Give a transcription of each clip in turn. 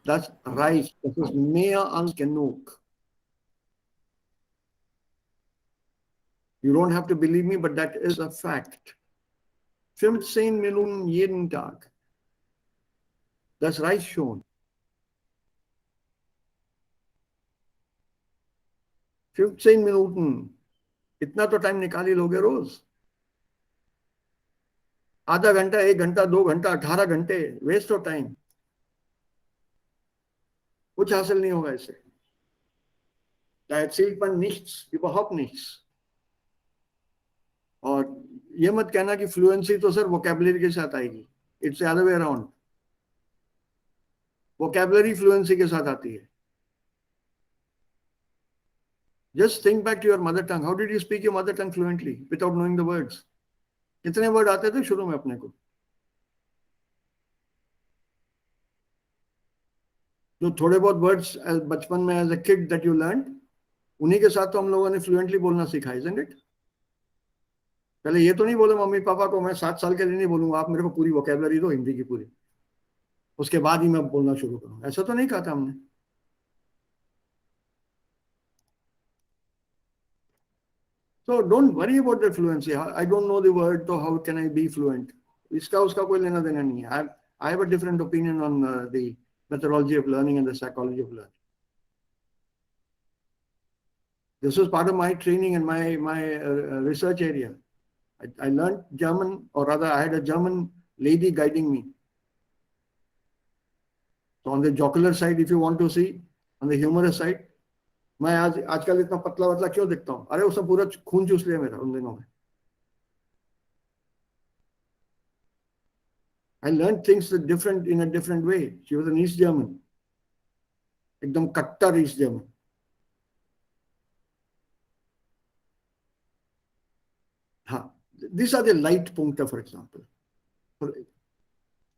Das reicht. Das ist mehr als genug. You don't have to believe me, but that is a fact. 15 Minuten jeden Tag. Das reicht schon. 15 Minuten. इतना तो time निकाल ही लोगे रोज. आधा घंटा, 1 घंटा, 2 घंटा, 18 घंटे वेस्ट ऑफ टाइम. कुछ हासिल नहीं होगा इससे. Da erzählt man nichts, überhaupt nichts. और ये मत कहना कि फ्लुएंसी तो सर वोकैबुलरी के साथ आएगी. It's the other way around. Vocabulary fluency के साथ आती है. Just think back to your mother tongue. How did you speak your mother tongue fluently without knowing the words? कितने वर्ड आते थे शुरू में अपने को? जो थोड़े बहुत वर्ड्स बचपन में as a kid that you learn, उन्हीं के साथ तो हम लोगों ने फ्लुएंटली बोलना सीखा, isn't it? पहले ये तो नहीं बोले मम्मी पापा को मैं 7 साल के लिए नहीं बोलूंगा, आप मेरे को पूरी वोकैबुलरी दो हिंदी की पूरी, उसके बाद ही मैं बोलना शुरू करूंगा. ऐसा तो नहीं कहा था हमने. So don't worry about the fluency. I don't know the word, so how can I be fluent? इसका उसका कोई लेना देना नहीं है. I have a different opinion on the methodology of learning and the psychology of learning. This was part of my training and my research area. I learned German, or rather I had a German lady guiding me. So on the jocular side, if you want to see, on the humorous side, मैं आजकल इतना पतला पतला क्यों दिखता हूँ? अरे उसने पूरा खून चूस लिया मेरा उन दिनों में. I learned things different in a different way. She was an East German. एकदम कट्टर East German. हाँ, these are the light Punkte, for example.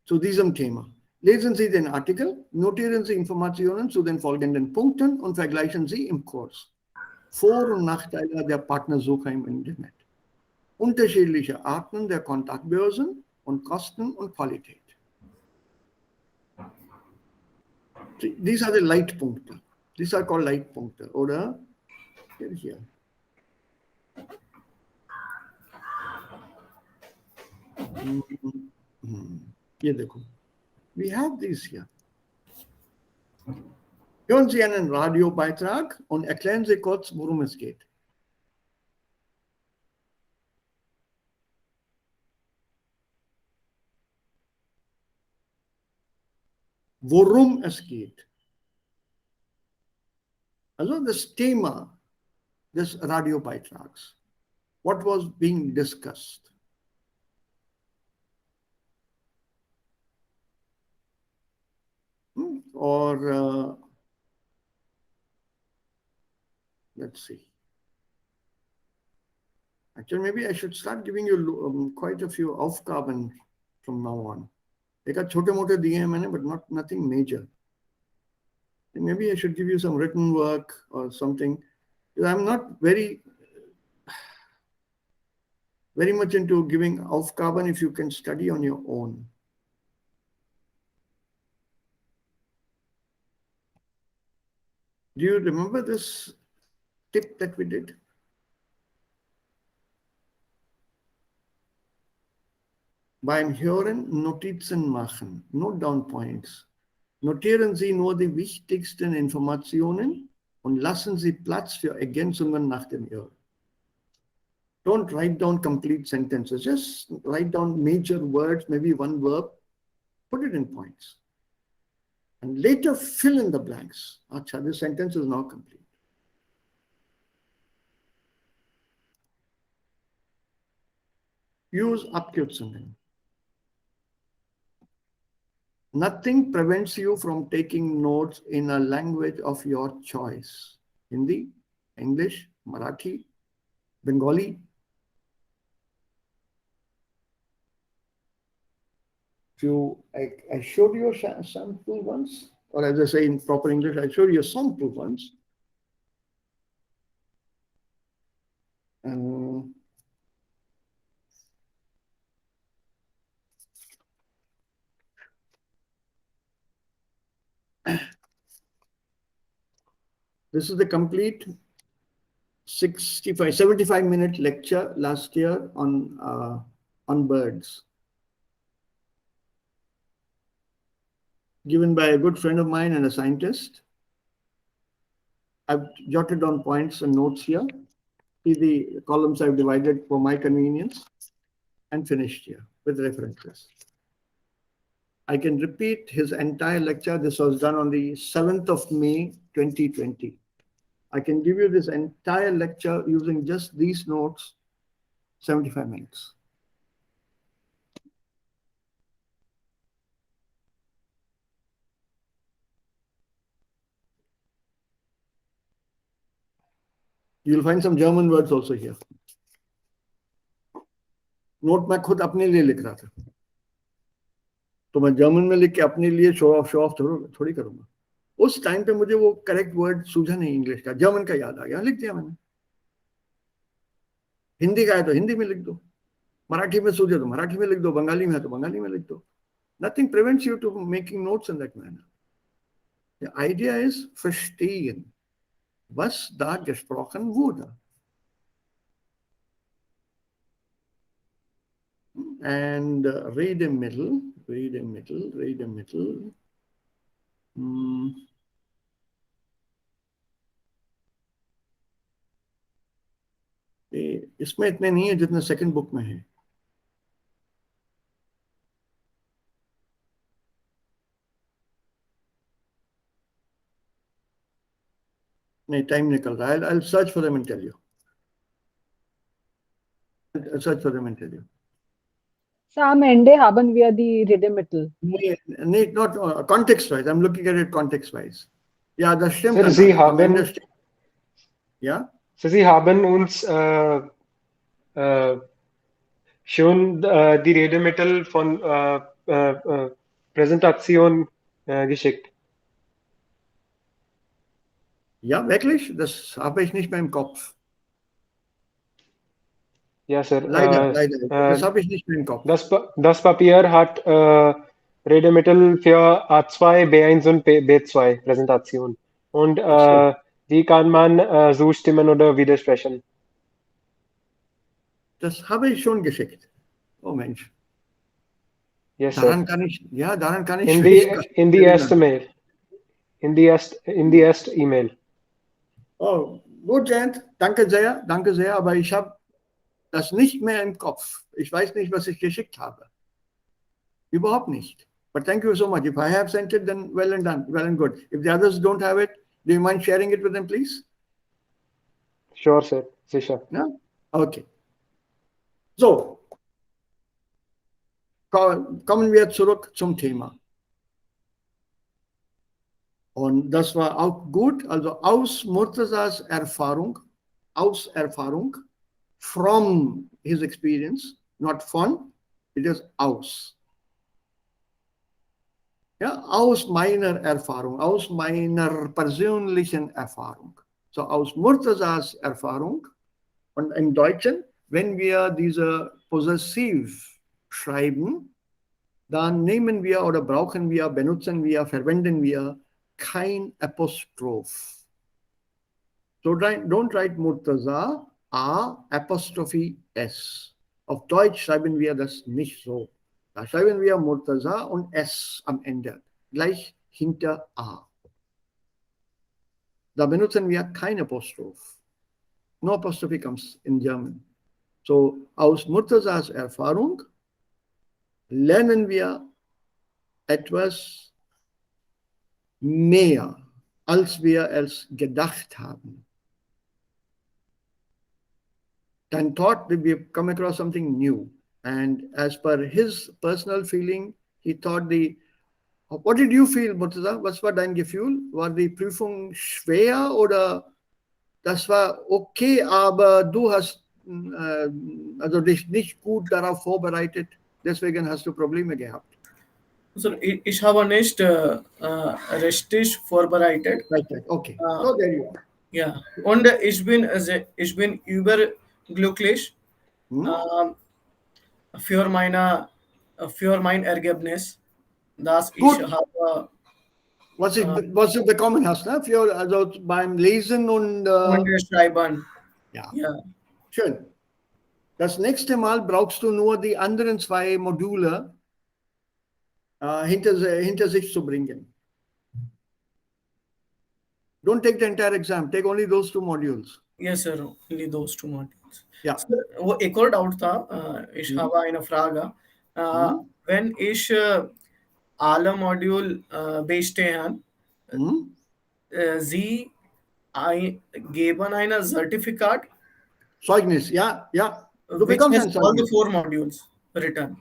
So diesem Thema. Lesen Sie den Artikel, notieren Sie Informationen zu den folgenden Punkten und vergleichen Sie im Kurs. Vor- und Nachteile der Partnersuche im Internet. Unterschiedliche Arten der Kontaktbörsen und Kosten und Qualität. These are the light Punkte. These are called light Punkte. Oder hier. ये देखो. We have these here. Hören Sie einen Radiobeitrag und erklären Sie kurz, worum es geht. Worum es geht. Also das Thema des Radiobeitrags. What was being discussed? Or let's see. Actually, maybe I should start giving you quite a few Aufgaben from now on. एक छोटे मोटे दिए हैं मैंने, but nothing major. Maybe I should give you some written work or something. I'm not very much into giving Aufgaben if you can study on your own. Do you remember this tip that we did? Beim Hören Notizen machen, note down points. Notieren Sie nur die wichtigsten Informationen und lassen Sie Platz für Ergänzungen nach dem Hören. Don't write down complete sentences, just write down major words, maybe one verb, put it in points. And later fill in the blanks. Acha, this sentence is now complete. Use Abkürzungen. Nothing prevents you from taking notes in a language of your choice. Hindi, English, Marathi, Bengali. I showed you a sample once, or as I say in proper English, I showed you a sample once. This is the complete 75 minute lecture last year on birds, given by a good friend of mine and a scientist. I've jotted down points and notes here. See the columns I've divided for my convenience and finished here with references. I can repeat his entire lecture. This was done on the 7th of May, 2020. I can give you this entire lecture using just these notes, 75 minutes. You'll find some German words also here. Note मैं खुद अपने लिए लिख रहा था, तो मैं German में लिख के अपने लिए शो ऑफ थोड़ी करूंगा. उस टाइम पे मुझे वो करेक्ट वर्ड सूझा नहीं इंग्लिश का, जर्मन का याद आ गया, लिख दिया मैंने. हिंदी का है तो हिंदी में लिख दो, मराठी में सूझे तो मराठी में लिख दो, बंगाली में है तो बंगाली में लिख दो. Nothing prevents you to making notes in that manner. The idea is verstehen, was da gesprochen wurde. And Redemiddel. इसमें इतने नहीं है जितने सेकंड बुक में है. नहीं, टाइम निकल रहा है. I'll search for them and tell you. So am Ende haben wir die Redemittel. Nee, not context-wise. I'm looking at it context-wise. Ja, das stimmt. Sir, Sie haben, ja? Sir, Sie haben uns schon die Redemittel von Präsentation geschickt. Ja, wirklich? Das habe ich nicht mehr im Kopf. Ja, Sir. Leider. Das habe ich nicht mehr im Kopf. Das Papier hat Redemittel für A2, B1 und B2 Präsentation. Und wie kann man zustimmen oder widersprechen? Das habe ich schon geschickt. Oh Mensch. Yes, daran kann ich in the erste Mail. In the erste E-Mail. Oh, gut, Jent. Danke sehr, aber ich habe das nicht mehr im Kopf. Ich weiß nicht, was ich geschickt habe. Überhaupt nicht. But thank you so much. If I have sent it, then well and done, well and good. If the others don't have it, do you mind sharing it with them, please? Sure, sir. Sicher. Ja? Okay. So. Kommen wir zurück zum Thema. Und das war auch gut. Also aus Murtazas Erfahrung, from his experience, not von, it is aus. Ja, aus meiner Erfahrung, aus meiner persönlichen Erfahrung. So aus Murtazas Erfahrung. Und im Deutschen, wenn wir diese Possessiv schreiben, dann nehmen wir oder brauchen wir, benutzen wir, verwenden wir kein Apostroph. So don't write Murtaza A apostrophe S. Auf Deutsch schreiben wir das nicht so. Da schreiben wir Murtaza und S am Ende, gleich hinter A. Da benutzen wir kein Apostroph. No apostrophe comes in German. So aus Murtazas Erfahrung lernen wir etwas mehr, als wir es gedacht haben. Then thought that we come across something new. And as per his personal feeling, he thought what did you feel, Murtaza? Was war dein Gefühl? War die Prüfung schwer oder das war okay, aber du hast also dich nicht gut darauf vorbereitet, deswegen hast du Probleme gehabt? So, ich habe nicht richtig vorbereitet. Right. Okay. So there you are. Ja, und ich bin überglücklich für mein Ergebnis, dass ich habe Was it bekommen hast, ne? Für, also beim Lesen und Schreiben. ja, Ja. schön. Das nächste Mal brauchst du nur die anderen zwei Module hinter sich zu bringen. Don't take the entire exam. Take only those two modules. Yes, sir. Only those two modules. Ja. Sir, वो एक और doubt था ich habe eine Frage wenn ich alle Module bestehen Sie geben ein Zertifikat Zeugnis, ja, ja. Du which bekommst has ein all the Zeugnis. 4 modules written.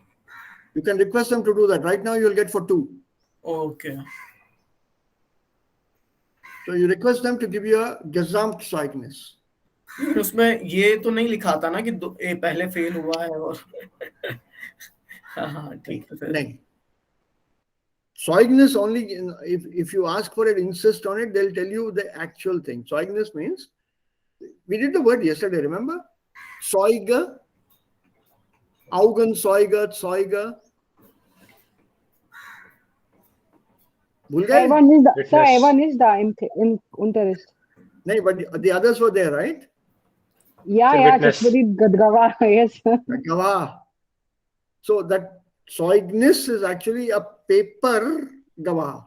You can request them to do that. Right now you'll get for 2. Okay. So you request them to give you a Gesamtzeugnis. उसमें ये तो नहीं लिखा था ना कि पहले fail हुआ है और हाँ ठीक है फिर नहीं. Zeugnis only, if you ask for it, insist on it, they'll tell you the actual thing. Zeugnis means, we did the word yesterday, remember? Zeuge, Augenzeuge, Zeuge. भूल गए? Evan is the Unterricht. No, but the others were there, right? Yeah, Chashmari Gadgawa, yes. Gawah. So that Zeugnis is actually a paper Gawah.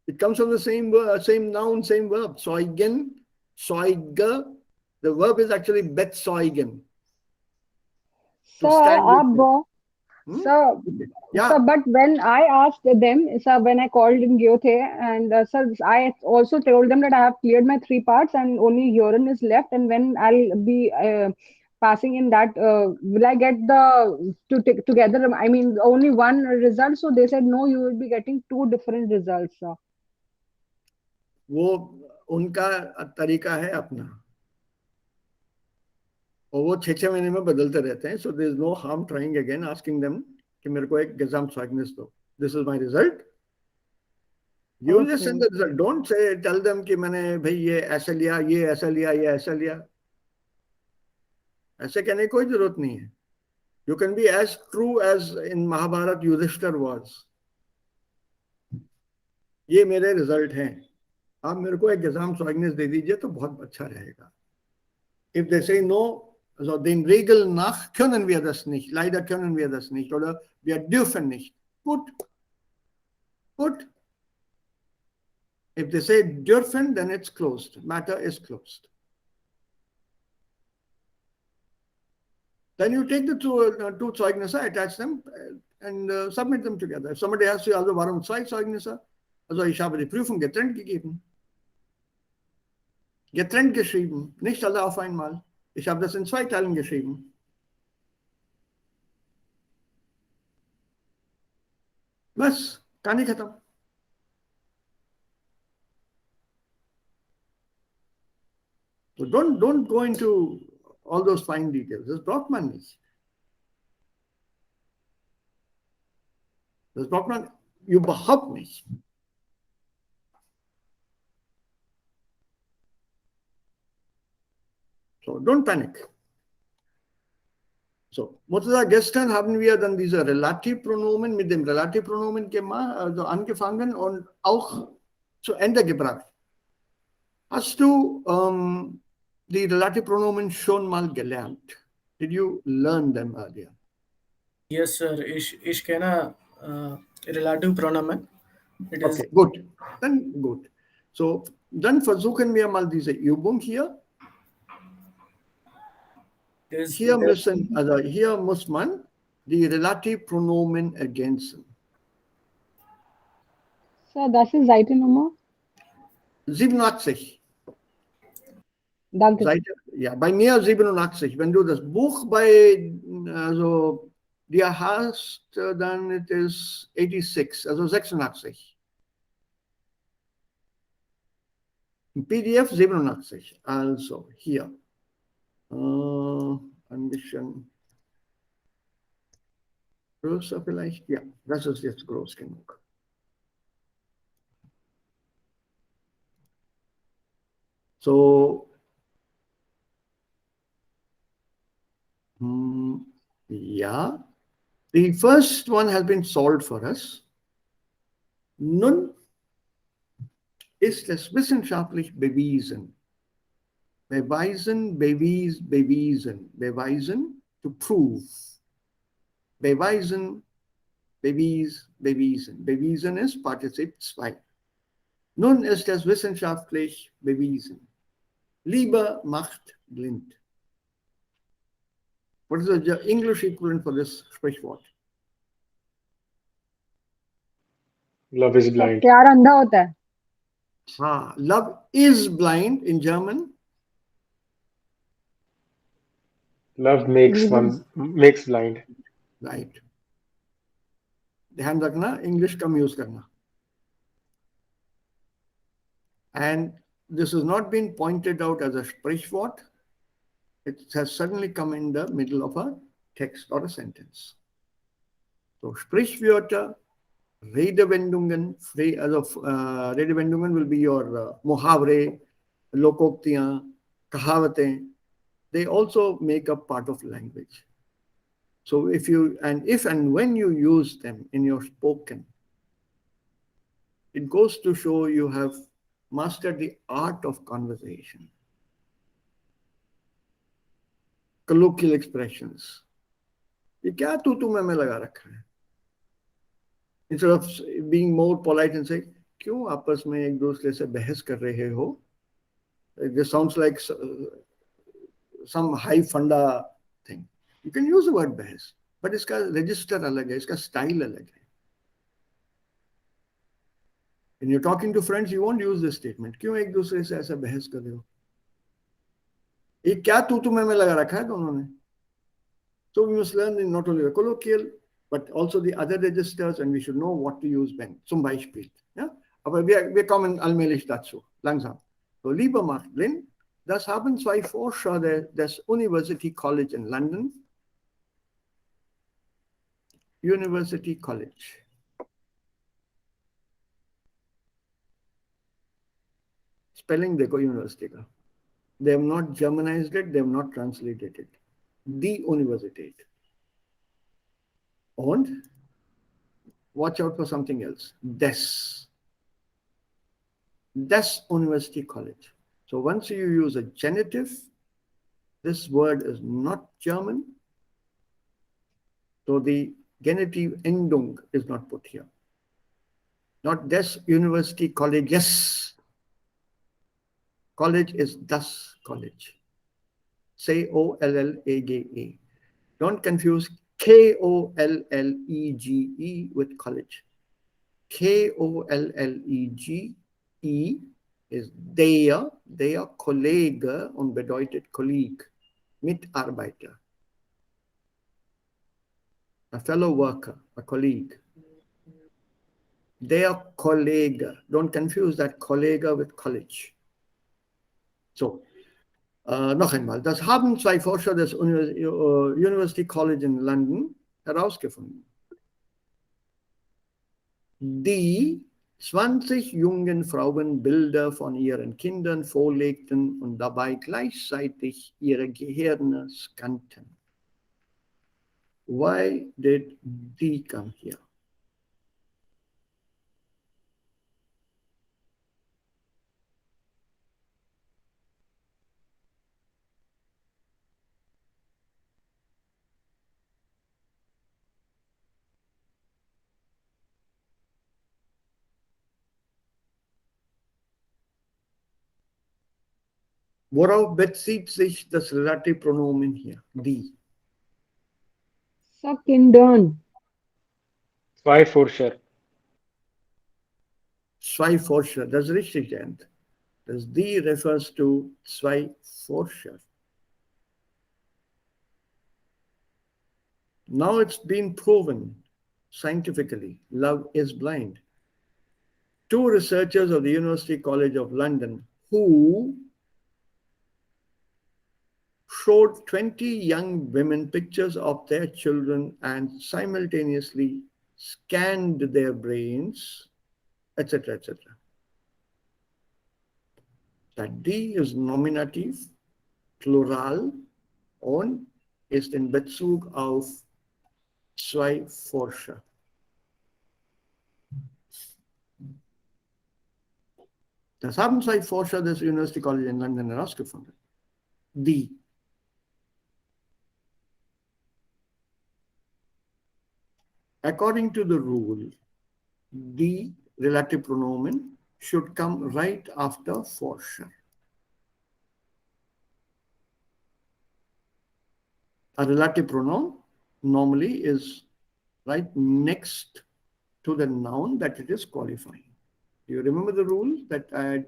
It comes from the same word, same noun, same verb. Zeugen, Zeuge. The verb is actually Betzeugen. Sir, but when I asked them, sir, when I called in GMT, and sir, I also told them that I have cleared my 3 parts and only urine is left. And when I'll be passing in that, will I get together? I mean, only one result. So they said, no, you will be getting 2 different results, sir. वो उनका तरीका है अपना और वो 6 महीने में बदलते रहते हैं. So there is no harm trying again, asking them कि मेरे को एक Gesamtzeugnis दो. This is my result. You just send the result. Don't tell them कि मैंने भाई ये ऐसा लिया, ये ऐसा लिया, ये ऐसा लिया. ऐसे कहने की कोई जरूरत नहीं है. You can be as true as in Mahabharat Yudhishthir was. ये मेरे रिजल्ट हैं. आप मेरे को एक Gesamtzeugnis दे दीजिए तो बहुत अच्छा रहेगा. If they say no, also den Regeln nach können wir das nicht. Leider können wir das nicht. Oder wir dürfen nicht. Gut. Gut. If they say dürfen, then it's closed. Matter is closed. Then you take the two Zeugnisse, attach them, and submit them together. If somebody asks you, also, warum 2 Zeugnisse? Also, ich habe die Prüfung getrennt gegeben. Getrennt geschrieben, nicht alle auf einmal. Ich habe das in 2 Teilen geschrieben. बस कहानी खत्म. So don't go into all those fine details. Das braucht man nicht. Das braucht man überhaupt nicht. So don't panic. So, gestern haben wir dann diese Relativpronomen mit dem Relativpronomen also angefangen und auch zu Ende gebracht. Hast du die Relativpronomen schon mal gelernt? Did you learn them earlier? Yes, sir. Ich kenne relative pronomen. Okay, gut. Dann gut. So, dann versuchen wir mal diese Übung hier. Hier muss man die Relativpronomen ergänzen. Sir, das ist Seite Nummer? 87. Danke. Seite, ja, bei mir 87. Wenn du das Buch bei dir hast, dann it is 86, also 86. Im PDF 87. Also hier. Ein bisschen größer vielleicht. Ja, das ist jetzt groß genug. So, yeah, the first one has been solved for us. Nun ist es wissenschaftlich bewiesen. Beweisen, bewiesen. Beweisen, to prove. Beweisen, bewiesen. Bewiesen ist Partizip 2. Nun ist es wissenschaftlich bewiesen. Liebe macht blind. What is the English equivalent for this Sprichwort? Love is सब blind. प्यार अंधा होता है. Love is blind in German. Love makes blind. Right. ध्यान रखना English कम use करना. And this has not been pointed out as a Sprichwort. It has suddenly come in the middle of a text or a sentence. So Sprichwörter, Redewendungen, Redewendungen will be your Muhavre, Lokoktiyan, Kahavatein. They also make up part of language. So if and when you use them in your spoken, it goes to show you have mastered the art of conversation. Colloquial expressions. ये क्या तू मैं लगा रखा है? Instead of being more polite and say, क्यों आपस में एक दूसरे से बहस कर रहे हो? This sounds like some high funda thing. You can use the word बहस, but इसका register अलग है, इसका style अलग है. When you're talking to friends, you won't use this statement. क्यों एक दूसरे से ऐसा बहस कर रहे हो? ये क्या तू मैं लगा रखा है दोनों ने? So we must learn not only the colloquial, but also the other registers, and we should know what to use when. Zum Beispiel. Ja? Aber wir kommen allmählich dazu, langsam. So, Liebe macht blind. Das haben zwei Forscher des University College in London. University College. Spelling देखो university का. They have not Germanized it, they have not translated it. The Universität. And watch out for something else. Des University College. So once you use a genitive, this word is not German. So the genitive Endung is not put here. Not des University College. Yes. College is das College. Say Ollega. Don't confuse Kollege with college. Kollege is der Kollege und bedeutet Kolleg, Mitarbeiter. A fellow worker, a colleague. Der Kollege. Don't confuse that Kollege with college. So, noch einmal, das haben zwei Forscher des University College in London herausgefunden. Die 20 jungen Frauen Bilder von ihren Kindern vorlegten und dabei gleichzeitig ihre Gehirne scannten. Why did die come here? Worauf bezieht sich das Relativpronomen hier? Die. सब Kindern. Zwei Forscher. Zwei Forscher, das ist richtig, Ant. Das die refers to zwei Forscher. Now it's been proven scientifically, love is blind. Two researchers of the University College of London who showed 20 young women pictures of their children and simultaneously scanned their brains, etc., etc. That die is Nominativ, Plural und ist in Bezug auf zwei Forscher. Das haben zwei Forscher des University College in London herausgefunden. Die. According to the rule, the relative pronoun should come right after Forscher. A relative pronoun normally is right next to the noun that it is qualifying. Do you remember the rule that I had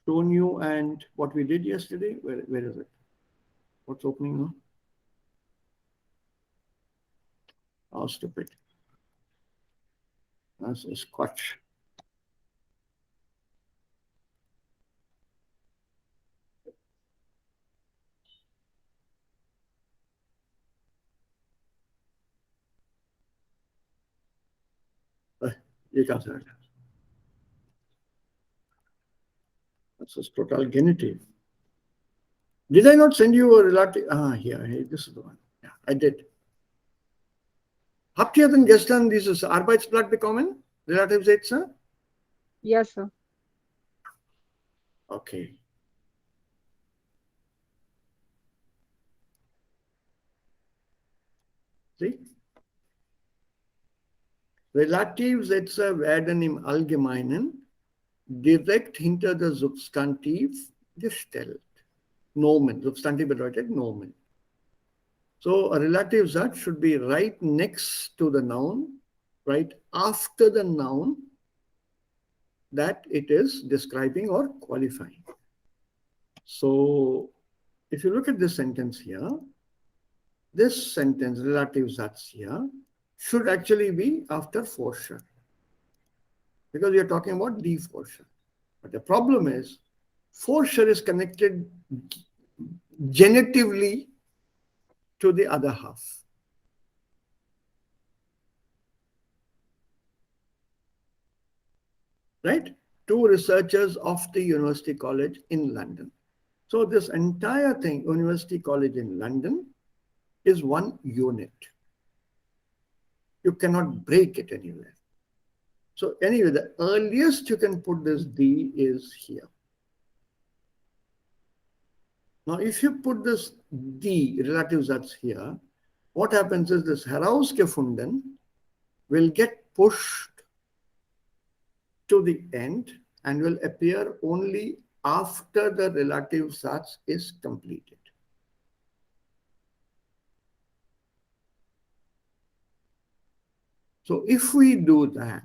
shown you and what we did yesterday? Where is it? What's opening now? Oh, stupid. That's a scotch. You can't say that. That's a total genitive. Did I not send you a relative? Here, this is the one. Yeah, I did. Habt ihr denn gestern dieses Arbeitsblatt bekommen? Relativsätze? Yes, sir. Okay. See? Relativsätze werden im Allgemeinen direkt hinter der Substantiv gestellt. Nomen. Substantiv bedeutet Nomen. So a relative Satz should be right next to the noun, right after the noun that it is describing or qualifying. So if you look at this sentence here, this sentence, relative Satz here, should actually be after Forscher. Because we are talking about the Forscher. But the problem is, Forscher is connected genitively to the other half. Right? Two researchers of the University College in London. So this entire thing, University College in London, is one unit. You cannot break it anywhere. So anyway, the earliest you can put this D is here. Now, if you put this D, relative Satz here, what happens is this herausgefunden will get pushed to the end and will appear only after the relative Satz is completed. So if we do that,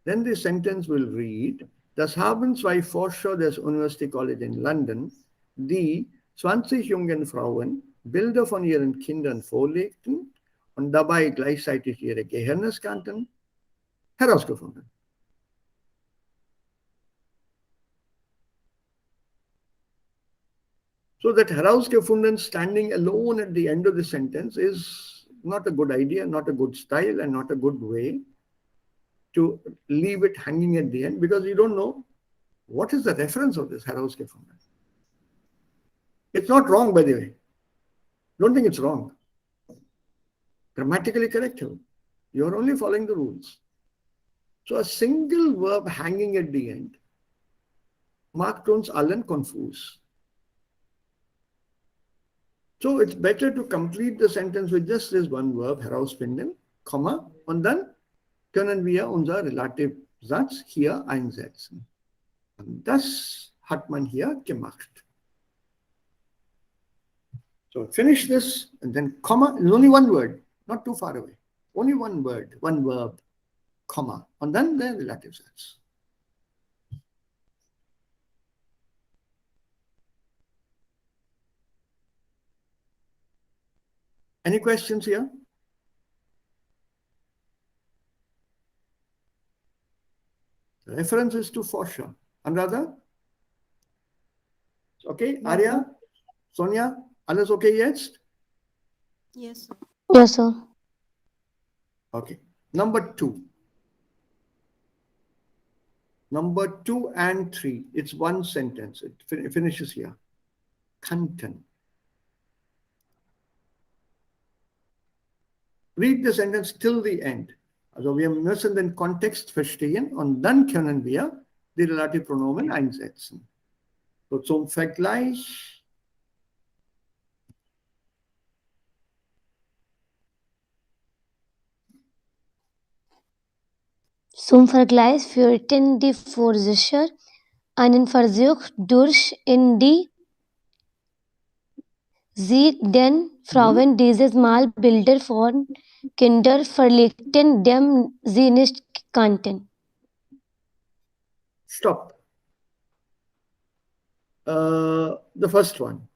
then the sentence will read, das haben zwei Forscher des University College in London, die 20 jungen Frauen Bilder von ihren Kindern vorlegten und dabei gleichzeitig ihre Gehirne scannten, herausgefunden. So that herausgefunden standing alone at the end of the sentence is not a good idea, not a good style, and not a good way to leave it hanging at the end, because you don't know what is the reference of this herausgefunden. It's not wrong, by the way. Don't think it's wrong. Grammatically correct. You're only following the rules. So a single verb hanging at the end macht uns allen confused. So it's better to complete the sentence with just this one verb, herausfinden, Komma, und dann können wir unser Relativsatz hier einsetzen. Und das hat man hier gemacht. So finish this and then comma, there's only one word, not too far away. Only one word, one verb, comma, and then the Relativsatz. Any questions here? The reference is to Forscher. Another? Okay, Arya, Sonia, alles okay jetzt? Yes, sir. Yes, sir. Okay. Number 2. Number 2 and 3. It's one sentence. It finishes here. Kannten. Read the sentence till the end. Also wir müssen den Kontext verstehen und dann können wir die Relativpronomen einsetzen. So zum Vergleich. Zum Vergleich führten die Forscher einen Versuch durch, in die sie den Frauen dieses Mal Bilder von Kindern verlegten, die sie nicht kannten. Stop. The first one.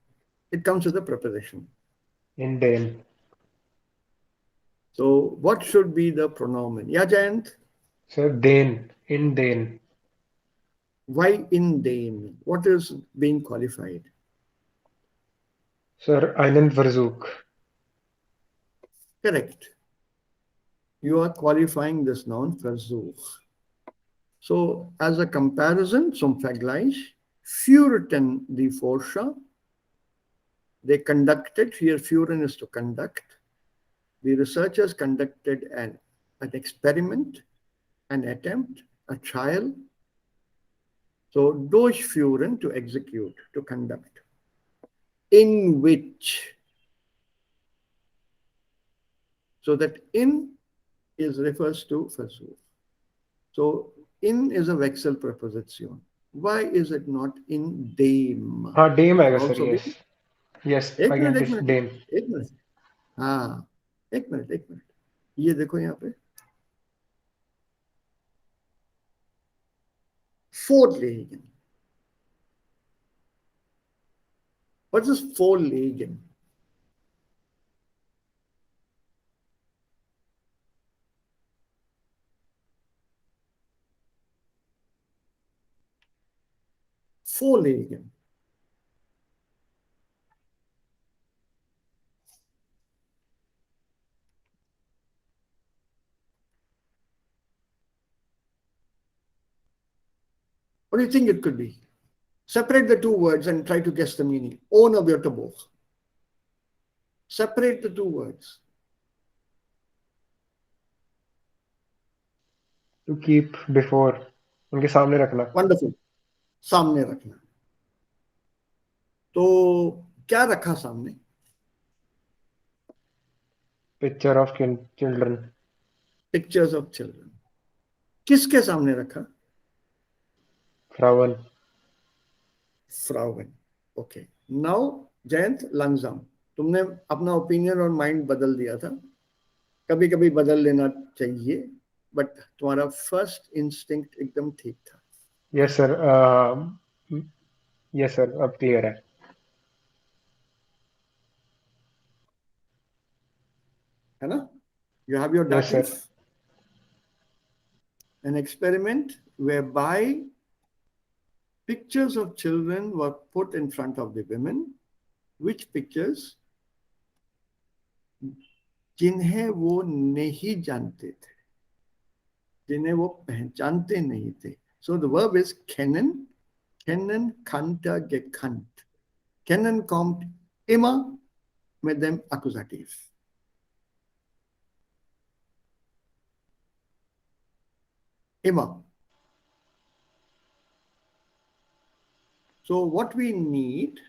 It comes with a preposition. In den. So what should be the pronomen? Yeah, Jayant? Sir, den. In den. Why in den? What is being qualified? Sir, einen Versuch. Correct. You are qualifying this noun Versuch. So as a comparison, zum Vergleich, führten die Forscher, they conducted, here führen is to conduct. The researchers conducted an experiment, an attempt, a trial. So durchführen, to execute, to conduct. In which. So that in refers to Versuch. So in is a Wechsel preposition. Why is it not in dem? Dem It आएगा could sir, also be. yes. Yes, एक I minute get एक this minute dem. एक minute हाँ एक minute ये देखो यहाँ पे vorlegen. What is vorlegen? Vorlegen. What do you think it could be? Separate the two words and try to guess the meaning. Ohne Wörterbuch. Separate the two words. To keep before. उनके सामने रखना. Wonderful. सामने रखना. तो क्या रखा सामने? Picture of children. Pictures of children. किसके सामने रखा? Frauen. Frauen. Okay. Now, Jayant, langsam. तुमने अपना ओपिनियन और माइंड बदल दिया था. कभी कभी बदल लेना चाहिए, बट तुम्हारा फर्स्ट इंस्टिंक्ट एकदम ठीक था. Yes sir. Yes sir. अब clear है. है ना? You have your Yes, dative. sir. An experiment whereby pictures of children were put in front of the women. Which pictures? जिन्हें वो नहीं जानते थे, जिन्हें वो पहचानते नहीं थे. So the verb is kennen. Kennen, kannte, gekannt. Kennen kommt immer mit dem Akkusativ. Immer. So what we need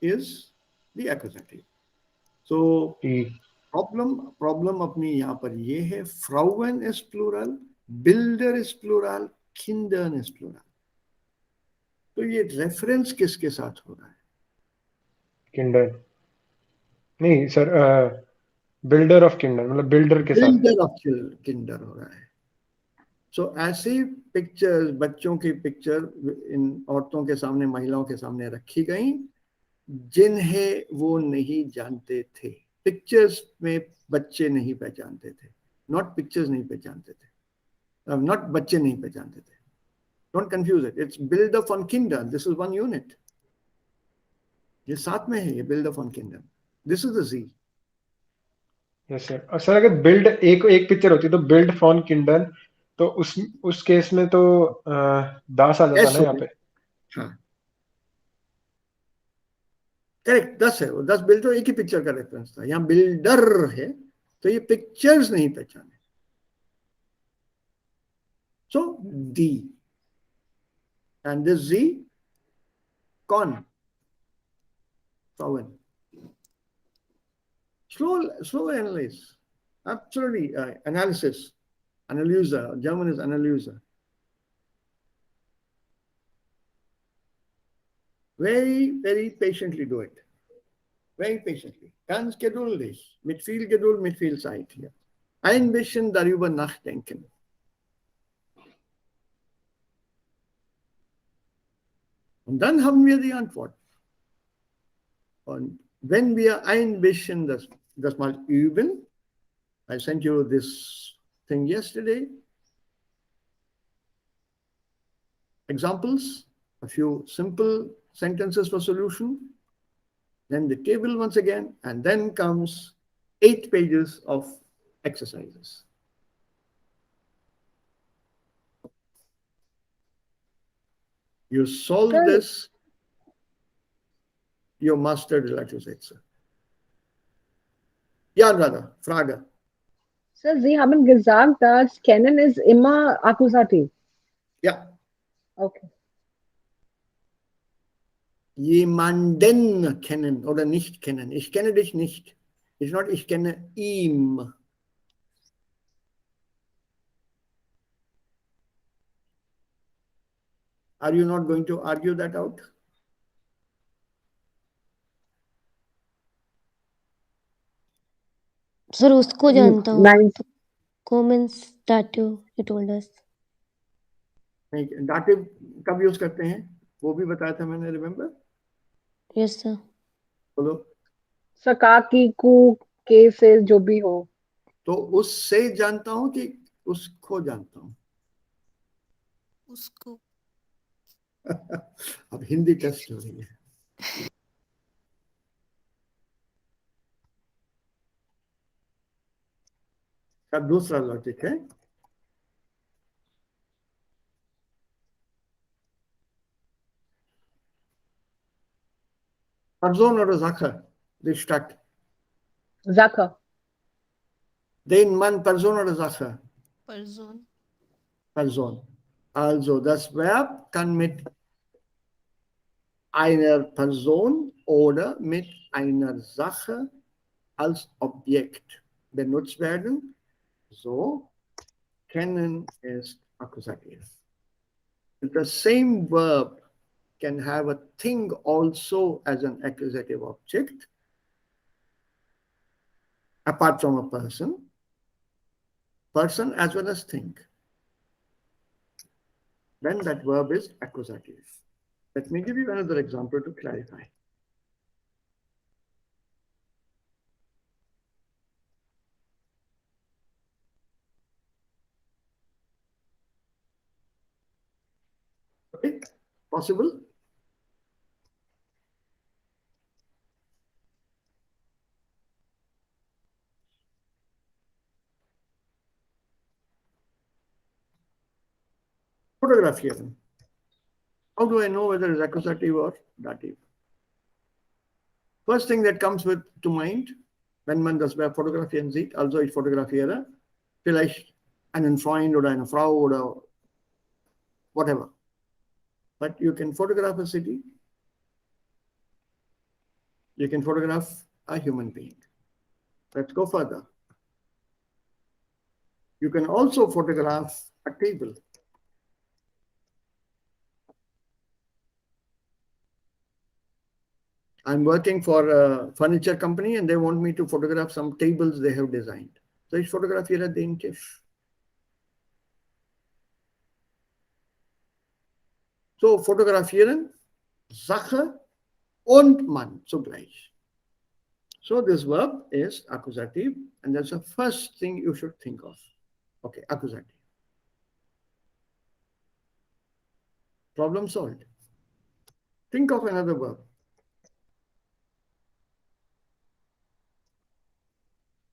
is the accusative. So problem अपनी यहाँ पर ये है, Frauen is plural, Bilder is plural, Kindern is plural. तो ये reference किसके साथ हो रहा है? Kinder. नहीं सर, बिल्डर ऑफ किंडर, मतलब बिल्डर के साथ. बिल्डर ऑफ किंडर हो रहा है. सो ऐसी पिक्चर्स, बच्चों की पिक्चर इन औरतों के सामने, महिलाओं के सामने रखी गई जिन्हें वो नहीं जानते थे. पिक्चर्स में बच्चे नहीं पहचानते थे, नॉट पिक्चर्स नहीं पहचानते थे, नॉट बच्चे नहीं पहचानते थे. Don't confuse it. इट्स बिल्डर फॉन किंडर. This is one unit. ये साथ में है, ये बिल्डर फॉन किंडर. This is the G. Yes sir. और सर अगर बिल्ड एक पिक्चर होती तो बिल्ड फॉन किंडर, तो उस केस में तो दास आ जाता ना यहाँ पे. हाँ करेक्ट, 10 है वो. 10 बिल्डर एक ही पिक्चर का रेफरेंस था. यहाँ बिल्डर है तो ये पिक्चर्स नहीं पहचाने. सो दी. And this Z, con, Frauen. Slow analyze. Absolutely. Analysis. Analyse. German is Analyse. Very, very patiently do it. Very patiently. Ganz geduldig. Mit viel Geduld, mit viel Zeit hier. Ein bisschen darüber nachdenken. Und dann haben wir die Antwort. Und wenn wir ein bisschen das mal üben, I sent you this thing yesterday, examples, a few simple sentences for solution, then the table once again, and then comes 8 pages of exercises. You solve this, you mastered Relaxation. Ja, Radha, Frage. Sir, Sie haben gesagt, dass kennen ist immer Akkusativ. Ja. Okay. Jemanden kennen oder nicht kennen. Ich kenne dich nicht. It's not ich kenne ihm. Are you not going to argue that out? Sir उसको जानता हूँ Nice. कॉमेंस dative you told us. Dative कब use करते हैं वो भी बताया था मैंने, रिमेम्बर? Yes sir. बोलो. सका की कु के से जो भी हो. तो उससे जानता हूँ कि उसको जानता हूँ? उसको. अब हिंदी टेस्ट हो रही है. अब दूसरा लॉजिक है. Person oder Sache, die Stadt. Sache. Den Mann, Person oder Sache? Person. Person. Also das Verb kann mit einer Person oder mit einer Sache als Objekt benutzt werden. So, kennen ist Akkusativ. The same verb can have a thing also as an accusative object, apart from a person as well as thing. Then that verb is accusative. Let me give you another example to clarify. Okay, possible? Fotografieren. How do I know whether it's accusative or dative? First thing that comes to mind, wenn man das Verb fotografieren sieht, also ich fotografiere vielleicht einen Freund oder eine Frau oder whatever. But you can photograph a city. You can photograph a human being. Let's go further. You can also photograph a table. I'm working for a furniture company and they want me to photograph some tables they have designed. So ich fotografiere den Tisch. So fotografieren, Sache und Mann zugleich. So this verb is accusative and that's the first thing you should think of. Okay, accusative. Problem solved. Think of another verb.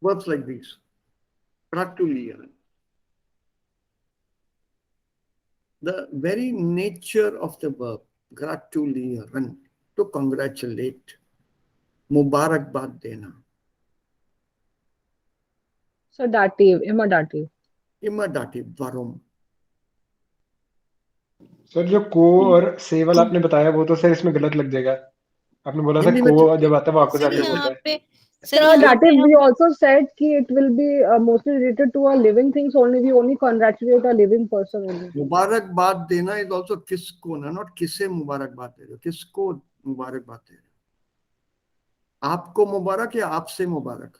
Verbs like these. Gratulieren. The very nature of the verb, gratulieren, to congratulate, mubarakbad dena. So dative, immer dative. Immer dative, warum? Sir जो को और से वाला आपने बताया वो तो sir इसमें गलत लग जाएगा। आपने बोला सर हिंदी में को जब आता है वो सर अकुजाटिव यहाँ होता है। पे सर Sir, यहाँ that पे is, we हम also said कि it will be mostly related to a living things only. We only congratulate a living person only. मुबारकबाद देना इज ऑल्सो किसको ना, नॉट किसे मुबारकबाद दे रहे हो, किसको मुबारकबाद दे रहे हो, आपको मुबारक या आपसे मुबारक?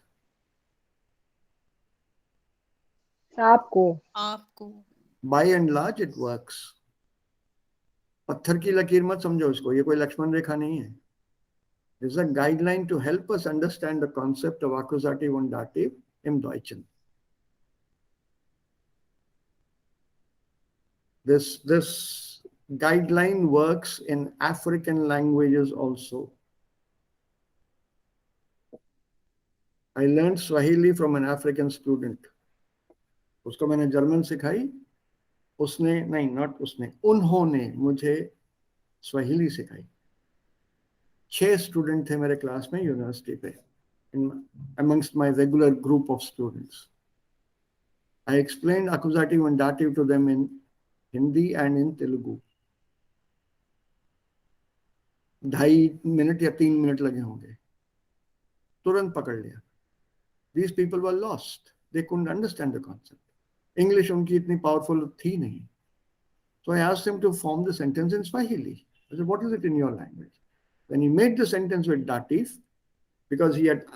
आपको। आपको by and large it works. पत्थर की लकीर मत समझो इसको, ये कोई लक्ष्मण रेखा नहीं है। This is a guideline to help us understand the concept of accusative und dative im Deutschen. This guideline works in African languages also. I learned Swahili from an African student. उसको मैंने जर्मन सिखाई, उसने नहीं, not उसने, उन्होंने मुझे Swahili सिखाई। 6 student थे मेरे क्लास में यूनिवर्सिटी पे, amongst my regular group of students. I explained accusative and dative to them in Hindi and in Telugu. 2.5 minute या 3 मिनट लगे होंगे, तुरंत पकड़ लिया। These people were lost. They couldn't understand the concept. English उनकी इतनी powerful थी नहीं. So I asked him to form the sentence in Swahili. I said, what is it in your language? Then he made the sentence with dative, because he had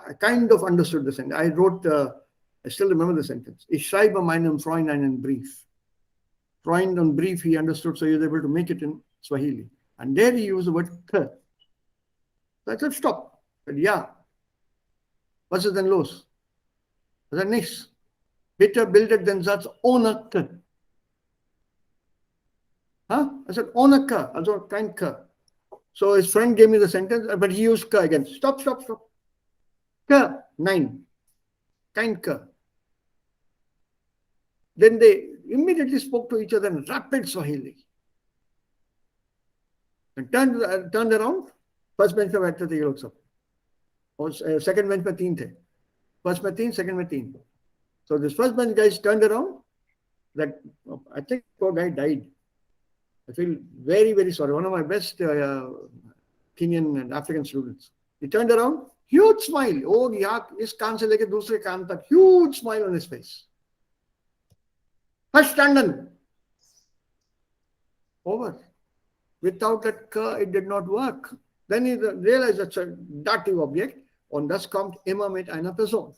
I kind of understood the sentence. I wrote, I still remember the sentence. Ich schreibe meinem Freund einen Brief. Freund and brief he understood, so he was able to make it in Swahili. And there he used the word k. So I said, stop. I said, ja. Was ist denn los? I said, nichts. Bitte bildet den Satz ohne k. Huh? I said, ohne k, also kein k. So his friend gave me the sentence, but he used k again. Stop, stop, stop. K, nein. Kein k. Then they immediately spoke to each other in rapid Swahili. And turned around. First bench में बैठते थे ये लोग सब, और second bench में 3 थे. First में 3, second में 3. So this first bench guys turned around. That I think poor guy died. I feel very, very sorry. One of my best Kenyan and African students. He turned around, huge smile. Oh, yeah, इस कान से लेके दूसरे कान तक, huge smile on his face. First London. Over. Without that k, it did not work. Then he realized it's a dative object und das kommt immer mit einer Person.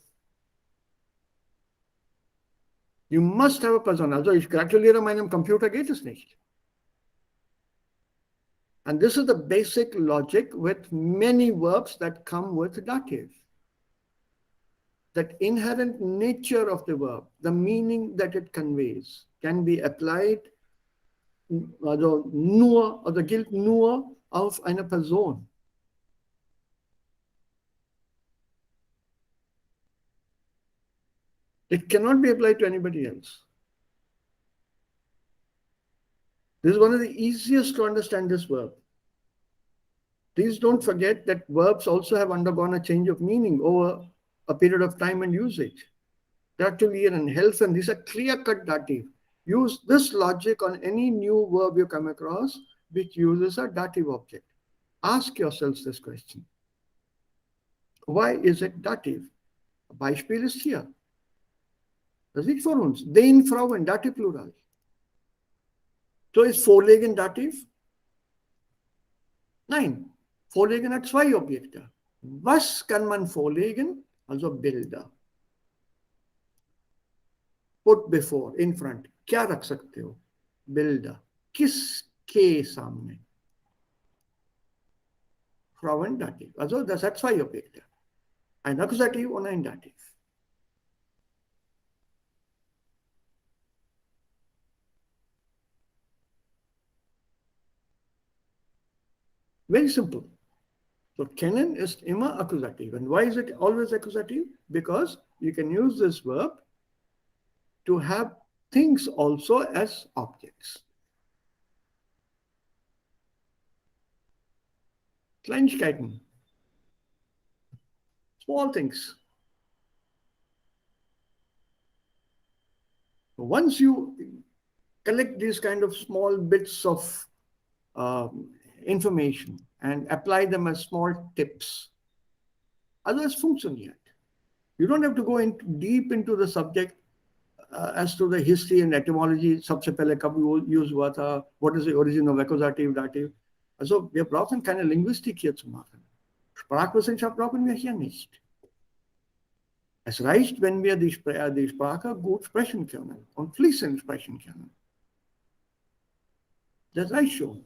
You must have a person. Also, ich gratuliere meinem Computer geht es nicht. And this is the basic logic with many verbs that come with dative. That inherent nature of the verb, the meaning that it conveys, can be applied, also nur, oder gilt nur auf eine Person. It cannot be applied to anybody else. This is one of the easiest to understand this verb. Please don't forget that verbs also have undergone a change of meaning over a period of time and usage. Gratulieren and helfen, these are clear-cut dative. Use this logic on any new verb you come across which uses a dative object. Ask yourselves this question. Why is it dative? A Beispiel ist hier. Das liegt vor uns. Den Frauen, Dativ Plural. So ist Vorlegen Dativ? Nein. Vorlegen hat 2 Objekte. Was kann man vorlegen? Also Bilder. Put before, in front. क्या रख सकते हो? Bilder. किसके सामने? Frauen Dativ. Also das hat 2 Objekte. Ein Akkusativ und ein Dativ. Very simple. So kennen ist immer accusative. And why is it always accusative? Because you can use this verb to have things also as objects. Kleinigkeiten. Small things. Once you collect these kind of small bits of information and apply them as small tips. Others funktioniert. You don't have to go deep into the subject as to the history and etymology. सबसे पहले कब use हुआ था? What is the origin of accusative, dative? Also, wir brauchen keine Linguistik hier zu machen. Sprachwissenschaft brauchen wir hier nicht. Es reicht, wenn wir die Sprache gut sprechen können und fließend sprechen können. Das reicht schon.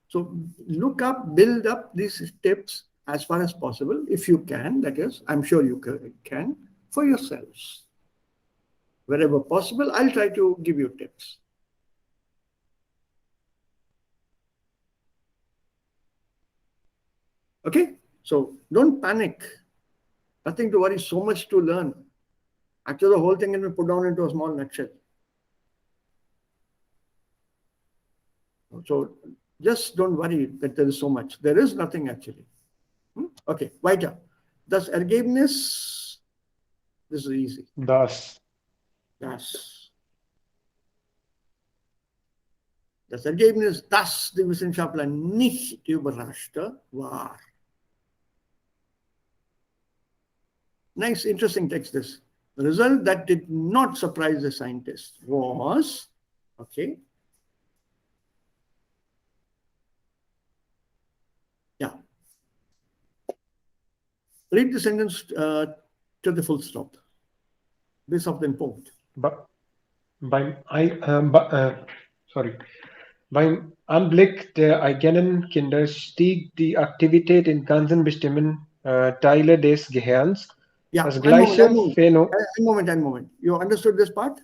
So look up, build up these tips as far as possible, if you can, that is, I'm sure you can, for yourselves. Wherever possible, I'll try to give you tips. Okay, so don't panic. Nothing to worry, so much to learn. Actually, the whole thing can be put down into a small nutshell. So just don't worry that there is so much. There is nothing actually. Okay, weiter. Das Ergebnis, this is easy. Das. Das Ergebnis, das die Wissenschaftler nicht überraschte, war. Nice, interesting text this. The result that did not surprise the scientists was, okay. Yeah. Read the sentence to the full stop. Bis auf den Punkt. Beim Anblick der eigenen Kinder stieg die Aktivität in ganzen bestimmten Teile des Gehirns. Yeah, Das gleiche Phänomen. Ein Moment. You understood this part?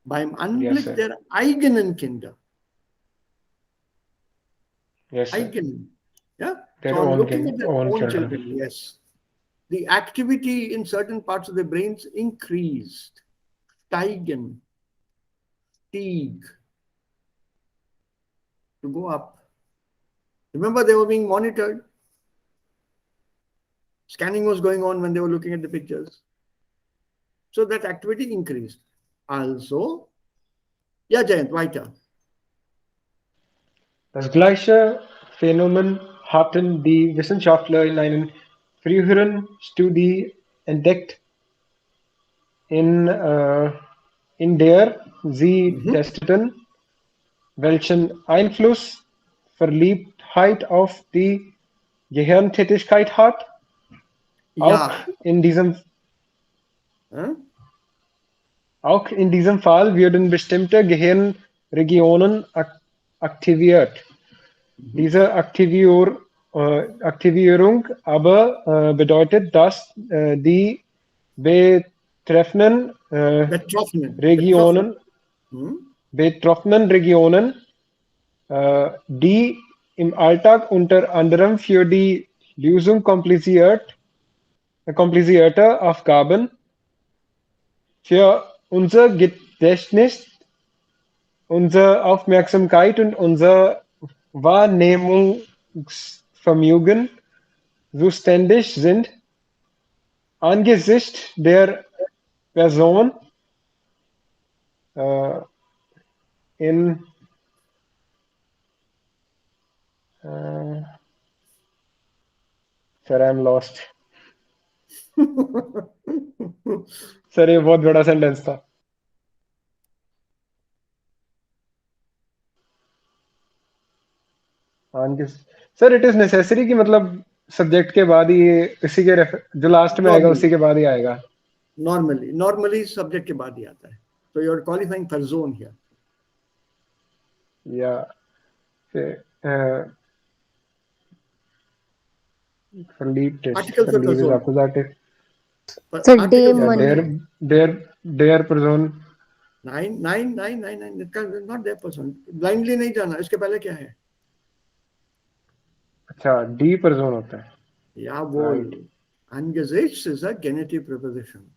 Beim Anblick der eigenen Kinder. Yes, sir. Eigen. Yeah? Their So I'm own looking at their own children. children. Yes. The activity in certain parts of the brains increased. Steigen. Stieg. To go up. Remember, they were being monitored. Scanning was going on when they were looking at the pictures. So that activity increased. Also, yeah, Jayant, weiter. Das gleiche Phänomen hatten die Wissenschaftler in einer früheren Studie entdeckt, in der sie testeten, welchen Einfluss Verliebtheit auf die Gehirntätigkeit hat. Ja. Auch in diesem Fall würden bestimmte Gehirnregionen aktiviert. Diese Aktivierung aber bedeutet, dass die betroffenen Regionen, die im Alltag unter anderem für die Lösung komplizierter Aufgaben, für unser Gedächtnis, unsere Aufmerksamkeit und unser Wahrnehmungsvermögen zuständig sind, angesichts der Person in Sir, I'm lost. Sir ये बहुत बड़ा sentence था. Sir it is necessary कि मतलब subject के बाद ही इसी के जो लास्ट में आएगा उसी के बाद ही आएगा. Normally सब्जेक्ट के बाद ही आता है. So you are qualifying person here. Yeah. Article for person. So their person. Nine. Not their person. Blindly नहीं जाना. इसके पहले क्या है? अच्छा, डी person होता है. Jawohl. Angesichts is a genitive preposition.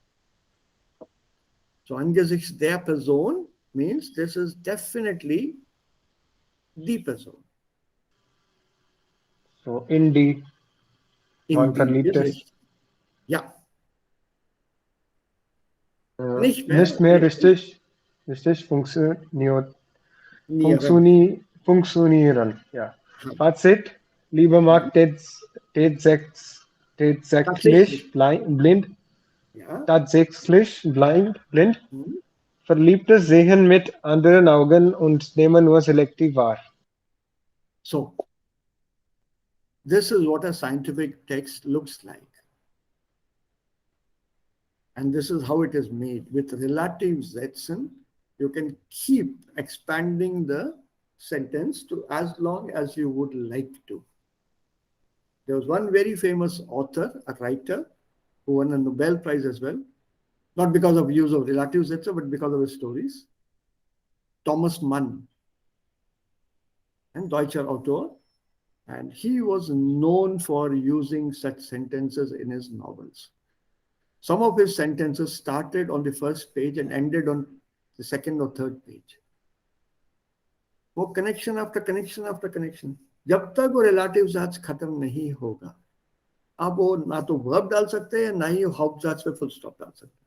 So angesichts der Person means this is definitely the person. So in D. In D. Ja. Nicht Nicht mehr mehr richtig funktioniert. nieren. Funktionieren. Ja. Fazit, lieber Marc, Tatsächlich. Ja. tatsächlich blind, Mhm. Verliebte sehen mit anderen Augen und nehmen nur selektiv wahr. So, this is what a scientific text looks like. And this is how it is made. With relative Sätzen, you can keep expanding the sentence to as long as you would like to. There was one very famous author, a writer, who won a Nobel Prize as well, not because of use of relative Sätze, but because of his stories. Thomas Mann, ein deutscher Autor, and he was known for using such sentences in his novels. Some of his sentences started on the first page and ended on the second or third page. वो connection after connection after connection, जब तक वो relative जांच खत्म नहीं होगा, आप वो ना तो वर्ब डाल सकते हैं ना ही हाउसजात पे फुल स्टॉप डाल सकते हैं,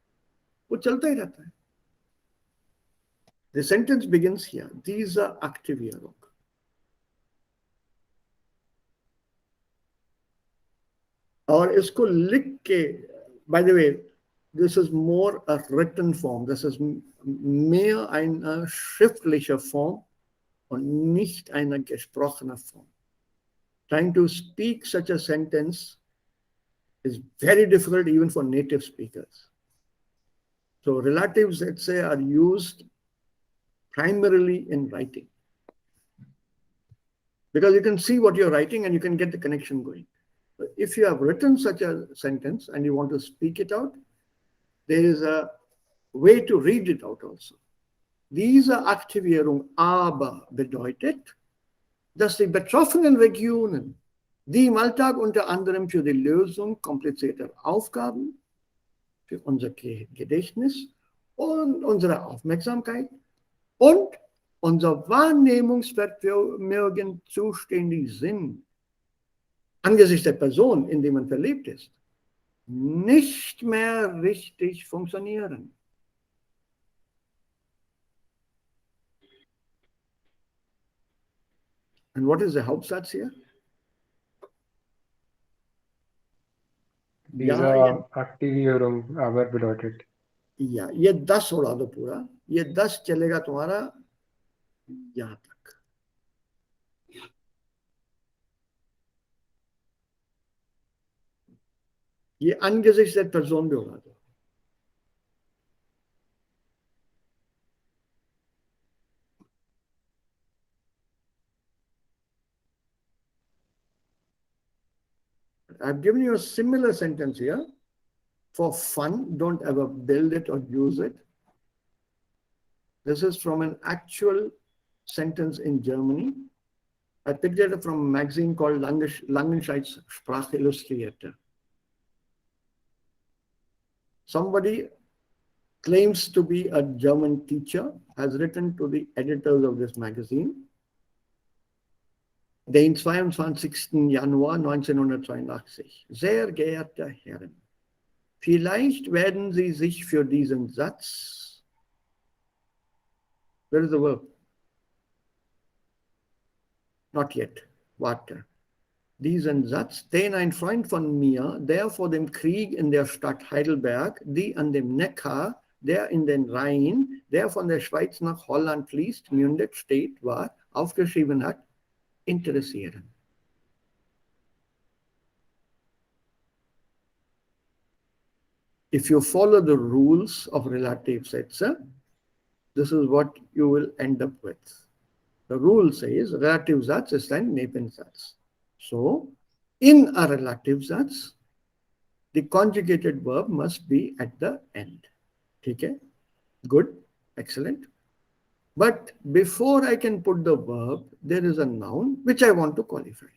वो चलता ही रहता है. The sentence begins here. These are Aktivierung. और इसको लिख के, by the way, this is more a written form. This is mehr eine schriftliche Form und nicht eine gesprochene Form. Trying to speak such a sentence is very difficult even for native speakers. So relatives, let's say, are used primarily in writing, because you can see what you're writing and you can get the connection going. But if you have written such a sentence and you want to speak it out, there is a way to read it out also. Diese Aktivierung aber bedeutet, dass die betroffenen Regionen, die im Alltag unter anderem für die Lösung komplizierter Aufgaben, für unser Gedächtnis und unsere Aufmerksamkeit und unser Wahrnehmungsvermögen zuständig sind, angesichts der Person, in die man verliebt ist, nicht mehr richtig funktionieren. And what is the Hauptsatz here? Diese Aktivierung aber bedeutet. या ये 10 उड़ा दो पूरा, ये 10 चलेगा तुम्हारा यहां तक. ये angesichts der Person भी उड़ा दो. I've given you a similar sentence here. For fun, don't ever build it or use it. This is from an actual sentence in Germany. I picked it up from a magazine called Langenscheid's Sprachillustrierte. Somebody claims to be a German teacher, has written to the editors of this magazine. Den 22. Januar 1982. Sehr geehrte Herren, vielleicht werden Sie sich für diesen Satz, where is the verb? Not yet, warte. Diesen Satz, den ein Freund von mir, der vor dem Krieg in der Stadt Heidelberg, die an dem Neckar, der in den Rhein, der von der Schweiz nach Holland fließt, mündet, steht, war, aufgeschrieben hat, interessieren. If you follow the rules of relative Sätze, this is what you will end up with. The rule says relative Satz ist ein Nebensatz. So, in a relative Satz, the conjugated verb must be at the end. Okay? Good, excellent. But before I can put the verb, there is a noun which I want to qualify.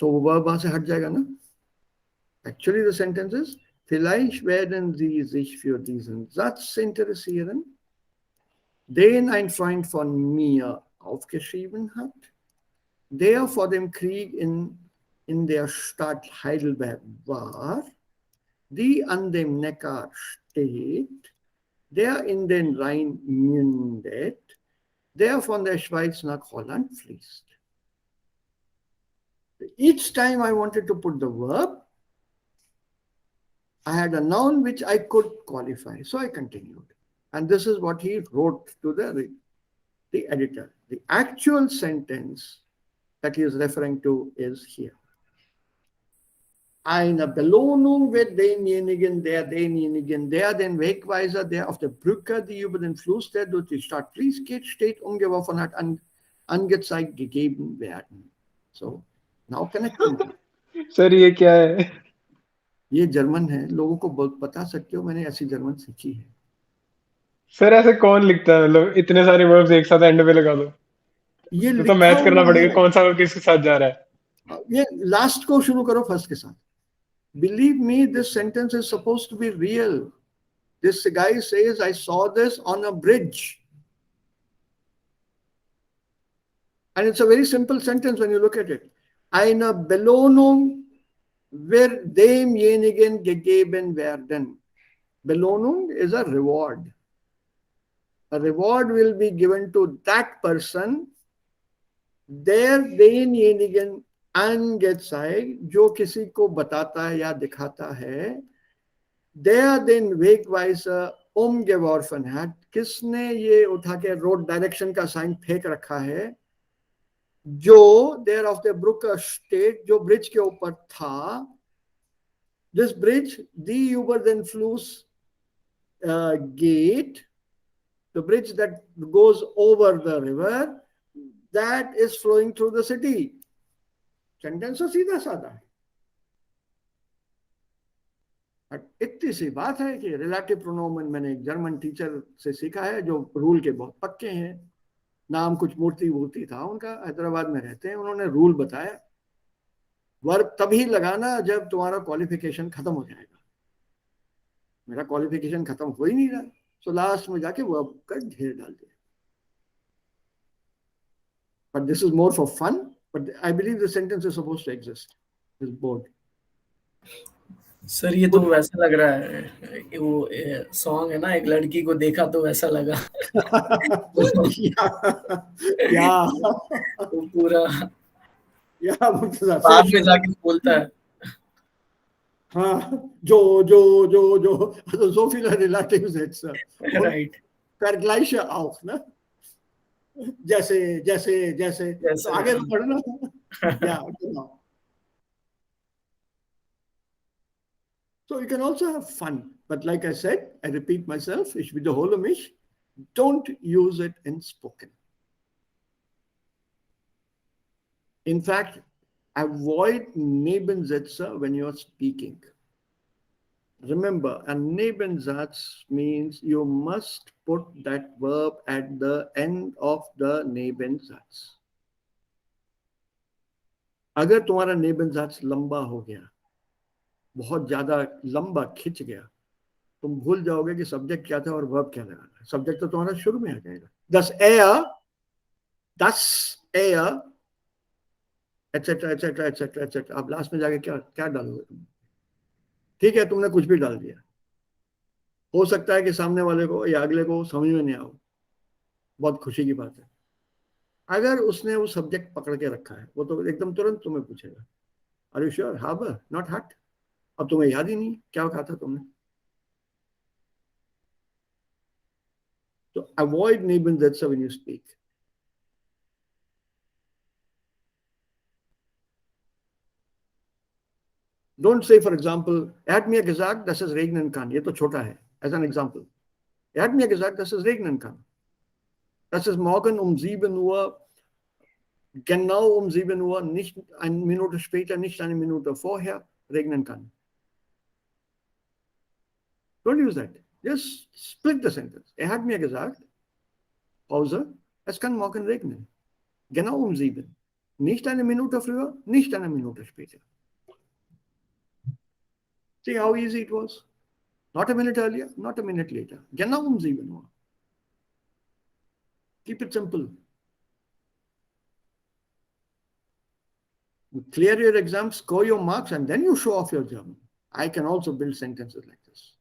So verb वहां से हट जाएगा ना? Actually the sentence is, vielleicht werden Sie sich für diesen Satz interessieren, den ein Freund von mir aufgeschrieben hat, der vor dem Krieg in der Stadt Heidelberg war, die an dem Neckar steht, der in den Rhein mündet, der von der Schweiz nach Holland fließt. Each time I wanted to put the verb, I had a noun which I could qualify. So I continued. And this is what he wrote to the editor. The actual sentence that he is referring to is here. Eine Belohnung wird denjenigen, der den Wegweiser, der auf der Brücke, die über den Fluss, der durch die Stadt Fließ geht, steht, umgeworfen hat, angezeigt gegeben werden. So, now connecting. Sir ये क्या है? ये German है, लोगों को बता सकते हो मैंने ऐसी जर्मन सीखी है. सर ऐसे कौन लिखता है? मतलब इतने सारे वर्ब्स एक साथ एंड पे लगा दो. ये तो मैच करना हुआ पड़ेगा है. कौन सा वर्ब किसके साथ जा रहा है. ये लास्ट को शुरू करो फर्स्ट के साथ. Believe me, this sentence is supposed to be real. This guy says, I saw this on a bridge. And it's a very simple sentence when you look at it. Eine Belohnung wird demjenigen gegeben werden. Belohnung is a reward. A reward will be given to that person, der denjenigen angezeigt, जो किसी को बताता है या दिखाता है, der den Wegweiser umgeworfen hat, किसने ये उठा के रोड डायरेक्शन का साइन फेंक रखा है, जो there of the Brücke steht, जो ब्रिज के ऊपर था. This bridge, die über den Fluss geht, the bridge that goes over the river, that is flowing through the city. Sentence तो सीधा साधा है. इतनी सी बात है कि रिलेटिव प्रोनोमेन मैंने एक जर्मन टीचर से सीखा है जो रूल के बहुत पक्के हैं. नाम कुछ मूर्ति था उनका, हैदराबाद में रहते हैं. उन्होंने रूल बताया, वर्ब तभी लगाना जब तुम्हारा क्वालिफिकेशन खत्म हो जाएगा. मेरा क्वालिफिकेशन खत्म हो ही नहीं रहा, सो लास्ट में जाके वर्ब का ढेर डाल दिया. But this is more for fun. But I believe the sentence is supposed to exist. This board. Sir ये तो वैसा लग रहा है, वो सॉन्ग है ना, एक लड़की को देखा तो वैसा लगा. या तो पूरा बाद में जाके बोलता है. हाँ, जो also so viele relatives jetzt. Right. Vergleiche auch, ne? जैसे तो आगे तो पढ़ना. Yeah, genau. So you can also have fun, but like I said, I repeat myself, ich wiederhole mich, don't use it in spoken. In fact, avoid Nebensätze when you're speaking. Remember, a Nebensatz means you must put that verb at the end of the Nebensatz. अगर तुम्हारा Nebensatz लंबा हो गया, बहुत ज्यादा लंबा खिंच गया, तुम भूल जाओगे कि सब्जेक्ट क्या था और वर्ब क्या लगाना है. सब्जेक्ट तो तुम्हारा शुरू में आ जाएगा. das er etc etc etc etc. अब लास्ट में जाके क्या डालोगे तुम? ठीक है, तुमने कुछ भी डाल दिया. हो सकता है कि सामने वाले को या अगले को समझ में नहीं आओ, बहुत खुशी की बात है. अगर उसने वो सब्जेक्ट पकड़ के रखा है, वो तो एकदम तुरंत तुम्हें पूछेगा, आर यू श्योर, हार्बर नॉट हट. अब तुम्हें याद ही नहीं क्या कहा था तुमने. तो avoid Nebensätze when you speak. Don't say, for example, er hat mir gesagt, dass es regnen kann. ये तो छोटा है. As an example, er hat mir gesagt, dass es regnen kann. Dass es morgen um 7 Uhr, genau um 7 Uhr, nicht eine Minute später, nicht eine Minute vorher regnen kann. Don't use that. Just split the sentence. Er hat mir gesagt, Pause, es kann morgen regnen. Genau um 7. Nicht eine Minute früher, nicht eine Minute später. See how easy it was? Not a minute earlier, not a minute later. Genau um 7 Uhr. Keep it simple. You clear your exams, score your marks, and then you show off your German. I can also build sentences like this.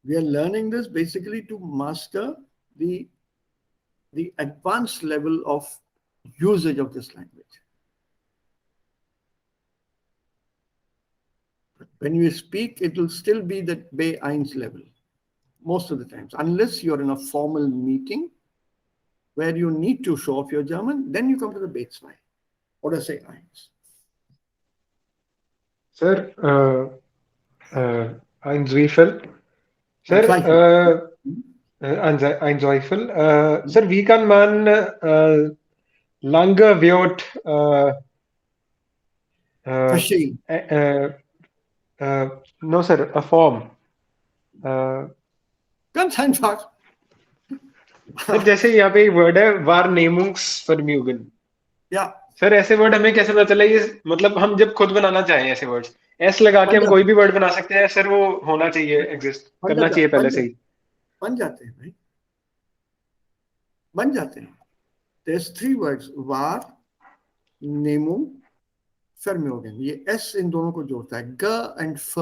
We are learning this basically to master the advanced level of usage of this language. When you speak, it will still be that B1 level most of the times, unless you're in a formal meeting where you need to show off your German, then you come to the B2 or say eins. Sir, ein Zweifel. Sir, ein Zweifel. Sir, wie kann man lange Wort Verstehen. no, sir, a form. Ganz einfach. Sir जैसे यहाँ पे word है Wahrnehmungsvermögen. Ja. Sir ऐसे word हमें कैसे पता चले? ये मतलब हम जब खुद बनाना चाहें ऐसे वर्ड्स, एस लगा के हम कोई भी वर्ड बना सकते हैं सर? वो होना चाहिए, एग्जिस्ट करना चाहिए पहले से ही? बन जाते हैं भाई, बन जाते हैं. There's 3 words, Wahrnehmung, Vermögen. ये S इन दोनों को जोड़ता है. G and F,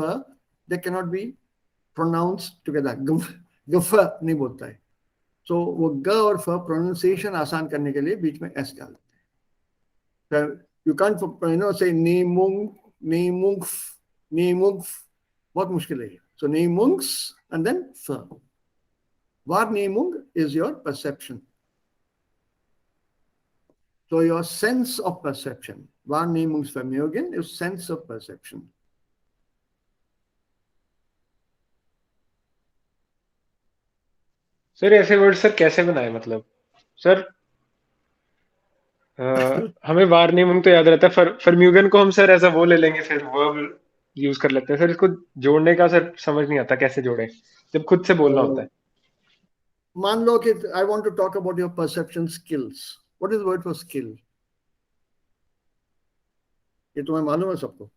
they cannot be pronounced together. Gf नहीं बोलता है. So वो G और F pronunciation आसान करने के लिए बीच में S डाल देते हैं. So you can't say Nehmung, बहुत मुश्किल है. So Nehmungs and then F. Wahrnehmung is your perception. So your sense of perception. Wahrnehmungsvermögen is sense of perception. Sir ऐसे वर्ड सर कैसे बनाए? मतलब सर हमें वार्निंग तो याद रहता है, फर्म्यूगन को हम सर ऐसा वो ले लेंगे, फिर वर्ब यूज कर लेते हैं सर. इसको जोड़ने का सर समझ नहीं आता कैसे जोड़े जब खुद से बोलना होता है. मान लो कि I want to talk about your perception skills. What is the word for skill? ये तुम्हें मालूम है सबको?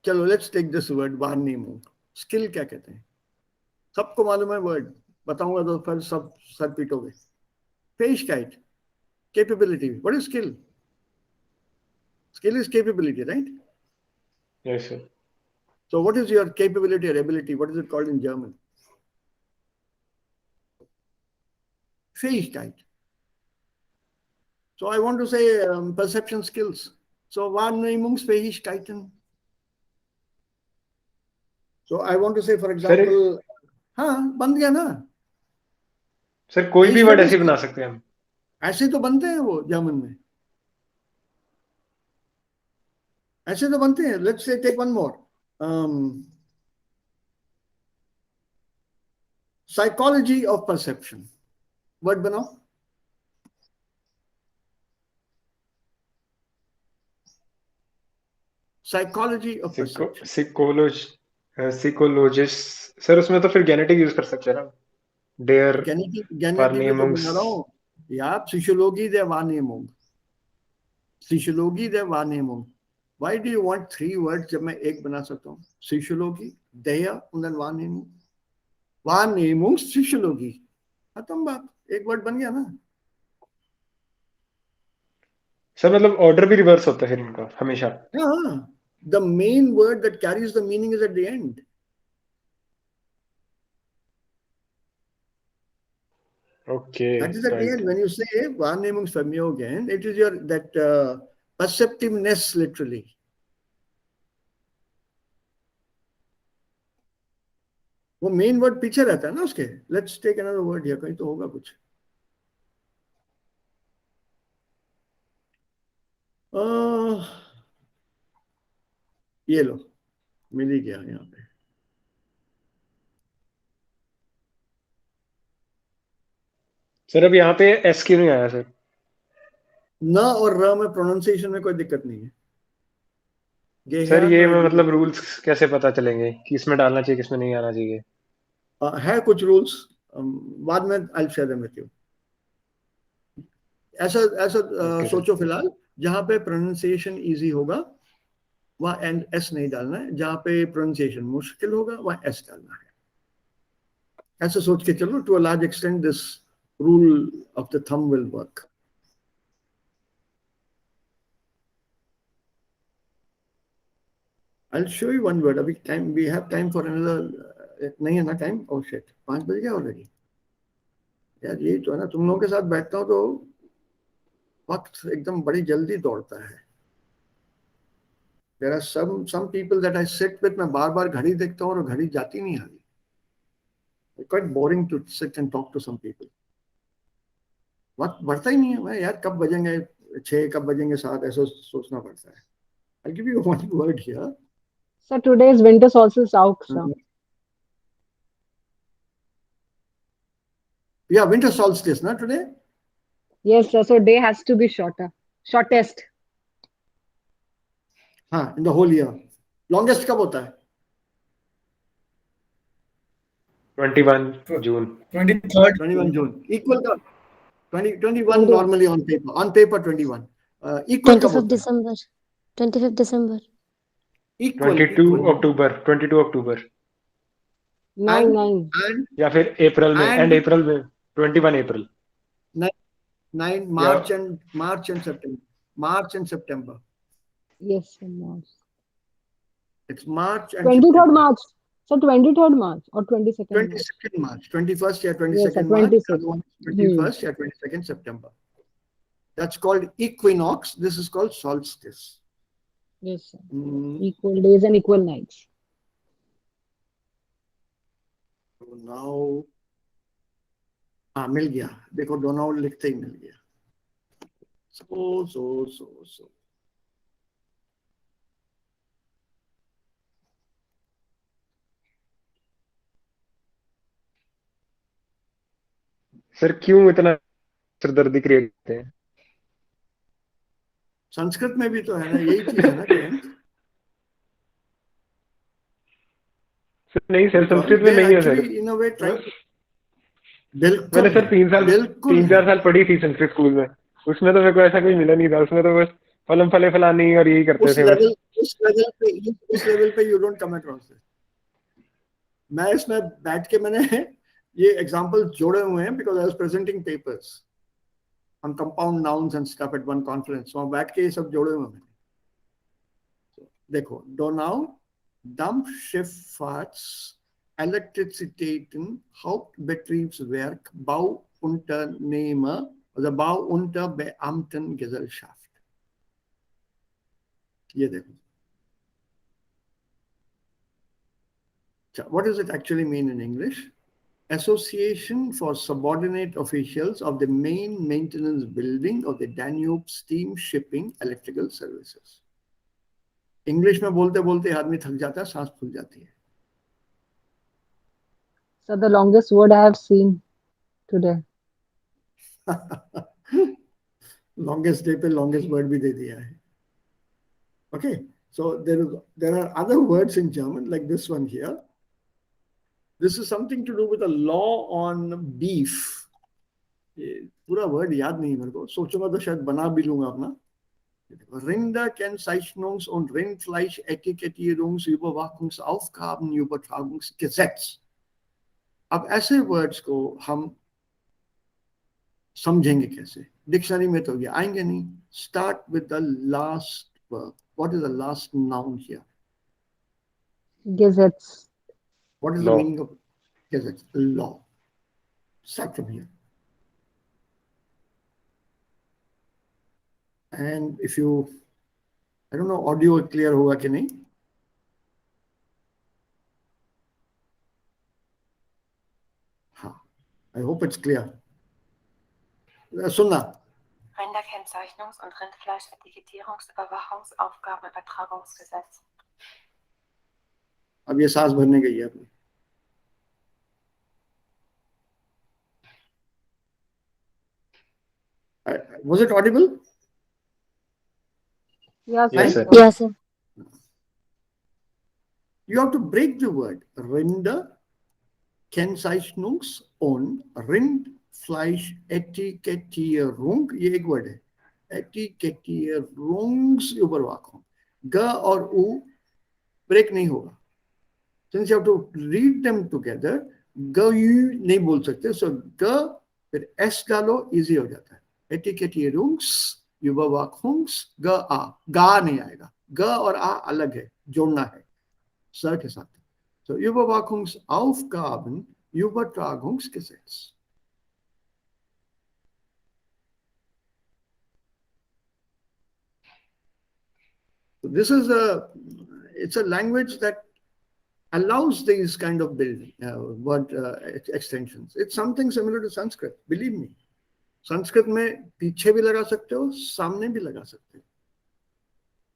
चलो let's take this word Wahrnehmung. Skill क्या कहते हैं? सबको मालूम है वर्ड, बताऊंगा तो फिर सब sir पीटोगे. Fähigkeit, capability. What is skill? Skill is capability, right? Yes, sir. So what is your capability or ability? What is it called in German? Fähigkeit. So I want to say perception skills. So Wahrnehmungsfähigkeiten. So I want to say, for example, हाँ बन गया ना. Sir कोई भी word ऐसे बना सकते हैं हम? ऐसे तो बनते हैं वो जर्मन में, ऐसे तो बनते हैं. Let's say take one more. Psychology of perception. Word बनाओ. Psychology of perception. Psychologist. Sir उसमें तो फिर genetic यूज कर सकते हैं ना? Der Wahrnehmungs. Ja, Psychologie der Wahrnehmung. Psychologie der Wahrnehmung. Why do you want 3 words जब मैं एक बना सकता हूँ? Psychologie, der und dann Wahrnehmung. Wahrnehmungspsychologie. खत्म बात, एक वर्ड बन गया ना. सर मतलब ऑर्डर भी रिवर्स होता है फिर इनका हमेशा? हाँ, the main word that carries the meaning is at the end. Okay. That is at the end. When you say Wahrnehmungsvermögen, it is your that perceptiveness literally. वो मेन वर्ड पीछे रहता है ना उसके. Let's take another word here. कहीं तो होगा कुछ. ये लो, मिल ही गया यहाँ पे. सर अब यहाँ पे एस क्यों नहीं आया सर? न और र में प्रोनाउंसिएशन में कोई दिक्कत नहीं है. सर ये में मतलब रूल्स कैसे पता चलेंगे कि इसमें डालना चाहिए किसमें नहीं आना चाहिए? है कुछ रूल्स, बाद में I'll share them with you. ऐसा सोचो फिलहाल जहां पे प्रोनाउंसिएशन इजी होगा वहां एंड एस नहीं डालना है, जहां पे प्रोनाउंसिएशन मुश्किल होगा वहां एस डालना है. ऐसा सोच के चलो. To a large extent this rule of the thumb will work. I'll show you one word. We have time for another. नहीं है ना time? Oh shit, 5 बज गया already. यार यही तो है ना, तुम लोगों के साथ बैठता हूँ तो वक्त एकदम बड़ी जल्दी दौड़ता है. There are some people that I sit with, मैं बार बार घड़ी देखता हूँ और घड़ी जाती नहीं आती. It's quite boring to sit and talk to some people. वक्त बढ़ता ही नहीं है. मैं यार कब बजेंगे 6, कब बजेंगे 7, ऐसा सोचना पड़ता है. I'll give you one word here. So today's winter solstice out, sir. Yeah, winter solstice, not today? Yes, sir. So day has to be shorter. Shortest. हाँ, in the whole year. Longest कब होता है? 21 June. 23rd 21 June. Equal का 21 21. normally on paper. On paper 21. Equal कब 25th होता है? December. 25th December. Equal. 22 October. 22 October. 9. And या फिर अप्रैल में, And- एंड अप्रैल में 21 अप्रैल. 9 March and September. March and September. Yes, sir. March. It's March and 23rd September. March. So 23rd March or 22nd March. 22nd March. 21st or Yes, 22nd sir, March. 26th. Other one, 21st or 22nd September. That's called equinox. This is called solstice. Yes, sir. Mm, Equal days and equal nights. so now हाँ मिल गया. देखो दोनों लिखते ही मिल गया. So. Sir क्यों इतना सिरदर्दी create करते हैं? संस्कृत में भी तो है ना, यही चीज है ना जयंत. सर नहीं सर, Because संस्कृत में they're नहीं है sir. actually in a way trying to. मैंने सर 3-4 साल पढ़ी थी संस्कृत स्कूल में. उसमें तो मेरे को ऐसा कोई मिला नहीं था. उसमें तो बस फलम फले फलानी और यही करते थे बस. उस लेवल पे you don't come across this. मैं इसमें बैठ के मैंने ये एग्जांपल जोड़े हुए हैं because I was presenting papers on compound nouns and stuff at one conference. वहां बैठ के ये सब जोड़े हुए हैं. देखो Donau, Dampfschifffahrts, Elektrizitäten, Hauptbetriebswerk, Bauunternehmer oder Bauunterbeamtengesellschaft. ये देखो. What does it actually mean in English? Association for subordinate officials of the main maintenance building of the Danube Steam Shipping Electrical Services. English में बोलते बोलते आदमी थक जाता है, सांस फूल जाती है. So the longest word I have seen today. Longest day पे longest word भी दे दिया है. Okay, so there are other words in German like this one here. This is something to do with a law on beef. ये पूरा word याद नहीं मेरे को, सोचूंगा तो शायद बना भी लूंगा अपना. Rinderkennzeichnungs- und Rindfleisch-Etikettierungs-Überwachungsaufgabenübertragungsgesetz. अब ऐसे वर्ड्स को हम समझेंगे कैसे? डिक्शनरी में तो ये आएंगे नहीं. Start with the last verb. What is the last noun here? Gazettes. What is the meaning of gazette? Law. Start from here. And if you, I don't know, audio clear होगा कि नहीं? हाँ, I hope it's clear. सुनना. Rinderkennzeichnungs- und Rindfleisch-Etikettierungsüberwachungsaufgabenübertragungsgesetz. अब ये सांस भरने गई है अपनी. Was it audible? Yes, Yes, sir. sir. Yes, sir. You have to break the word. Rinderkennzeichnungs- und Rindfleisch-Etikettierung. ये एक वर्ड है. Etikettierungsüberwachung. ग और उ ब्रेक नहीं होगा. Since you have to read them together, ग यू नहीं बोल सकते. So ग फिर एस डालो, इजी हो जाता है। एटिकेटियरुंग्स, युवावाकुंग्स, ग आ, गा नहीं आएगा, ग और आ अलग है, जोड़ना है स के साथ। So Überwachungsaufgaben, Übertragungsgesetz. So this is it's a language that allows these kind of building word extensions. It's something similar to Sanskrit, believe me. Sanskrit में पीछे भी लगा सकते हो, सामने भी लगा सकते हो.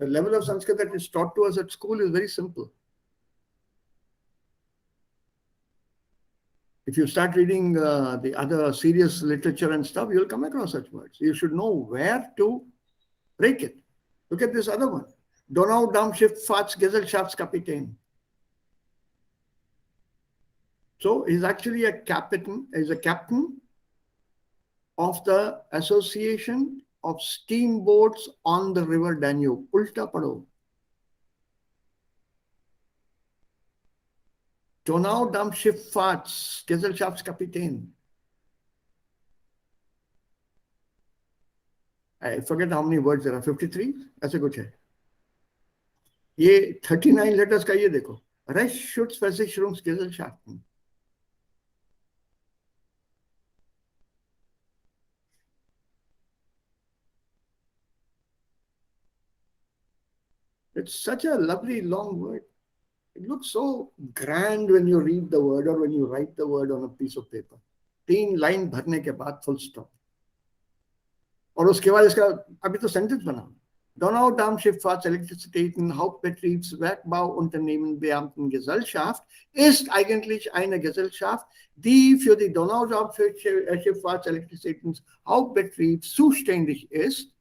The level of Sanskrit that is taught to us at school is very simple. If you start reading the other serious literature and stuff, you'll come across such words. You should know where to break it. Look at this other one. Donau Dampfschifffahrts Gesellschaftskapitän. So he's actually a captain, he's a captain of the Association of Steamboats on the River Danube. Ulta pado. Donau Dampfschifffahrts Gesellschaftskapitän. I forget how many words there are, 53? ऐसे कुछ है. ये 39 letters का ये देखो. Rechtsschutzversicherungsgesellschaften. It's such a lovely long word. It looks so grand when you read the word or when you write the word on a piece of paper. 3 line भरने के बाद full stop. और उसके बाद इसका अभी तो सेंटेंस बना. Donau Dampfschifffahrts Elektrizitäten Hauptbetriebswerkbauunternehmen Beamtengesellschaft ist eigentlich eine Gesellschaft, die für die Donau Dampfschifffahrts Elektrizitäten Hauptbetrieb zuständig ist.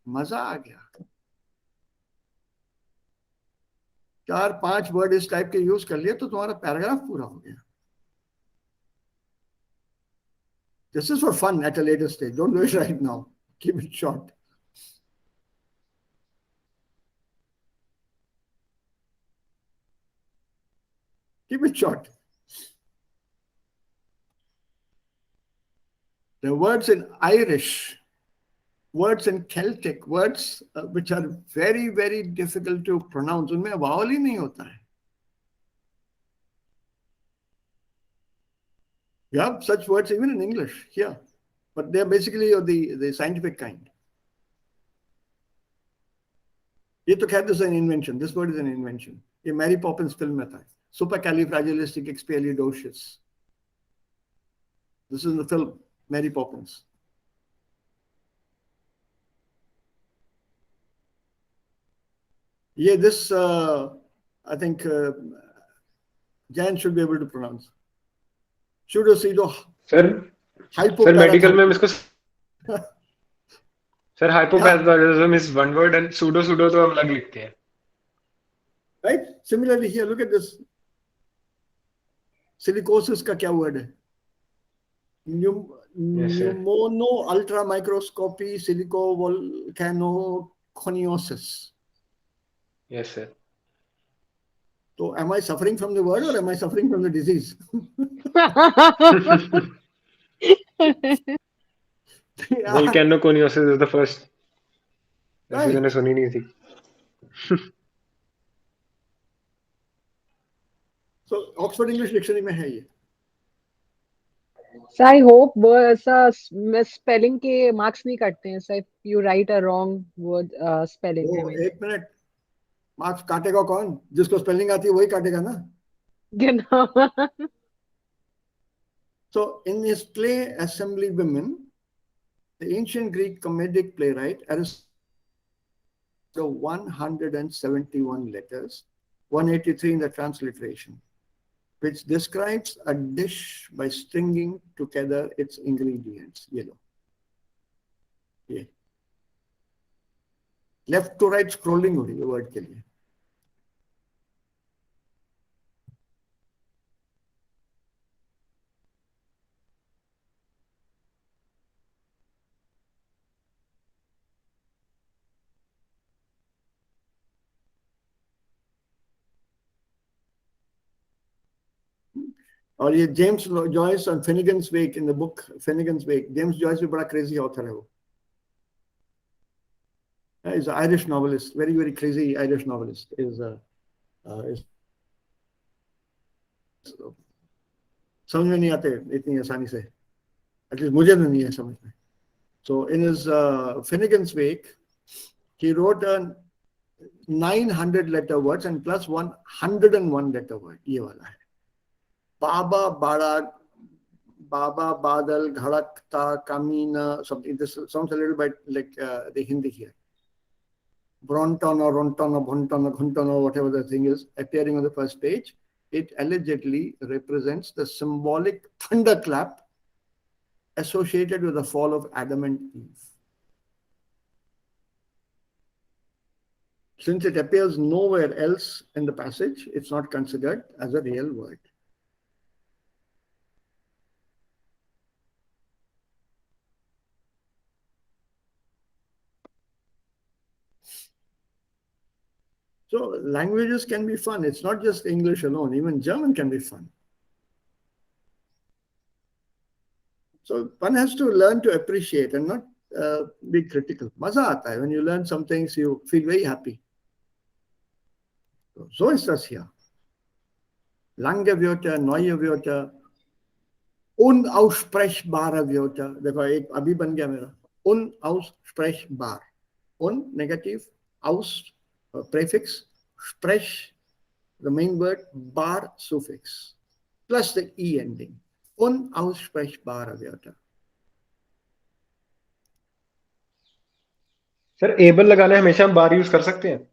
मजा आ गया. 4-5 वर्ड इस टाइप के यूज कर लिए तो तुम्हारा पैराग्राफ पूरा हो गया. This is for fun at a later stage. Don't do it right now. Keep it short. Keep it short. The words in Irish, words in Celtic, words which are very, very difficult to pronounce. उनमें vowel ही नहीं होता है. You have such words even in English here, but they're basically of the scientific kind. ये तो खैर this is an invention. This word is an invention. ये Mary Poppins film में था. Supercalifragilisticexpialidocious. This is in the film Mary Poppins. Yeah, this I think Jan should be able to pronounce. Pseudo Sir, medical में इसको Sir, hypoparathyroidism is one word and pseudo तो हम अलग लिखते हैं. Right? Similarly here, look at this. Silicosis का क्या word है? Pneumono ultramicroscopy silicovolcanoconiosis. Yes, sir. So am I suffering from the word or am I suffering from the disease? Volcanoconiosis is the first. ऐसी Right. मैंने सुनी नहीं थी. So Oxford English Dictionary में है ये. So I hope spelling के marks नहीं कटते हैं. So if you write a wrong word spelling. Oh, एक मिनट. मार्क्स काटेगा कौन? जिसको स्पेलिंग आती है वही काटेगा ना. Genau. So in his play Assembly Women, the ancient Greek comedic playwright Aristotle 171 letters, 183 in the transliteration, which describes a dish by stringing together its ingredients. Yellow. Yeah. Left to right scrolling हो रही है word के लिए. और ये James Joyce और Finnegans Wake, in the book Finnegans Wake, James Joyce भी बड़ा क्रेजी ऑथर है वो. He's an Irish novelist, very, very crazy Irish novelist. Is समझ में नहीं आते इतनी आसानी से, एटलीस्ट मुझे तो नहीं है समझ में. So in his Finnegan's Wake, he wrote a 900 letter words and plus 101 letter word. ये वाला है. Baba Badal Dhadakta Kamina, something. This sounds a little bit like the Hindi here. Bronton or Ronton or Bonton or Ghunton or whatever the thing is appearing on the first page. It allegedly represents the symbolic thunderclap associated with the fall of Adam and Eve. Since it appears nowhere else in the passage, it's not considered as a real word. So languages can be fun. It's not just English alone. Even German can be fun. So one has to learn to appreciate and not be critical. Maza aata hai. When you learn some things, you feel very happy. So ist das hier. Lange Wörter, neue Wörter, unaussprechbare Wörter. देखो एक अभी बन गया मेरा. Unaussprechbar. Un negative, aus prefix, sprech the main word, bar suffix, plus the e ending. Unaussprechbare Wörter. Sir able लगाने हमेशा हम बार use कर सकते हैं.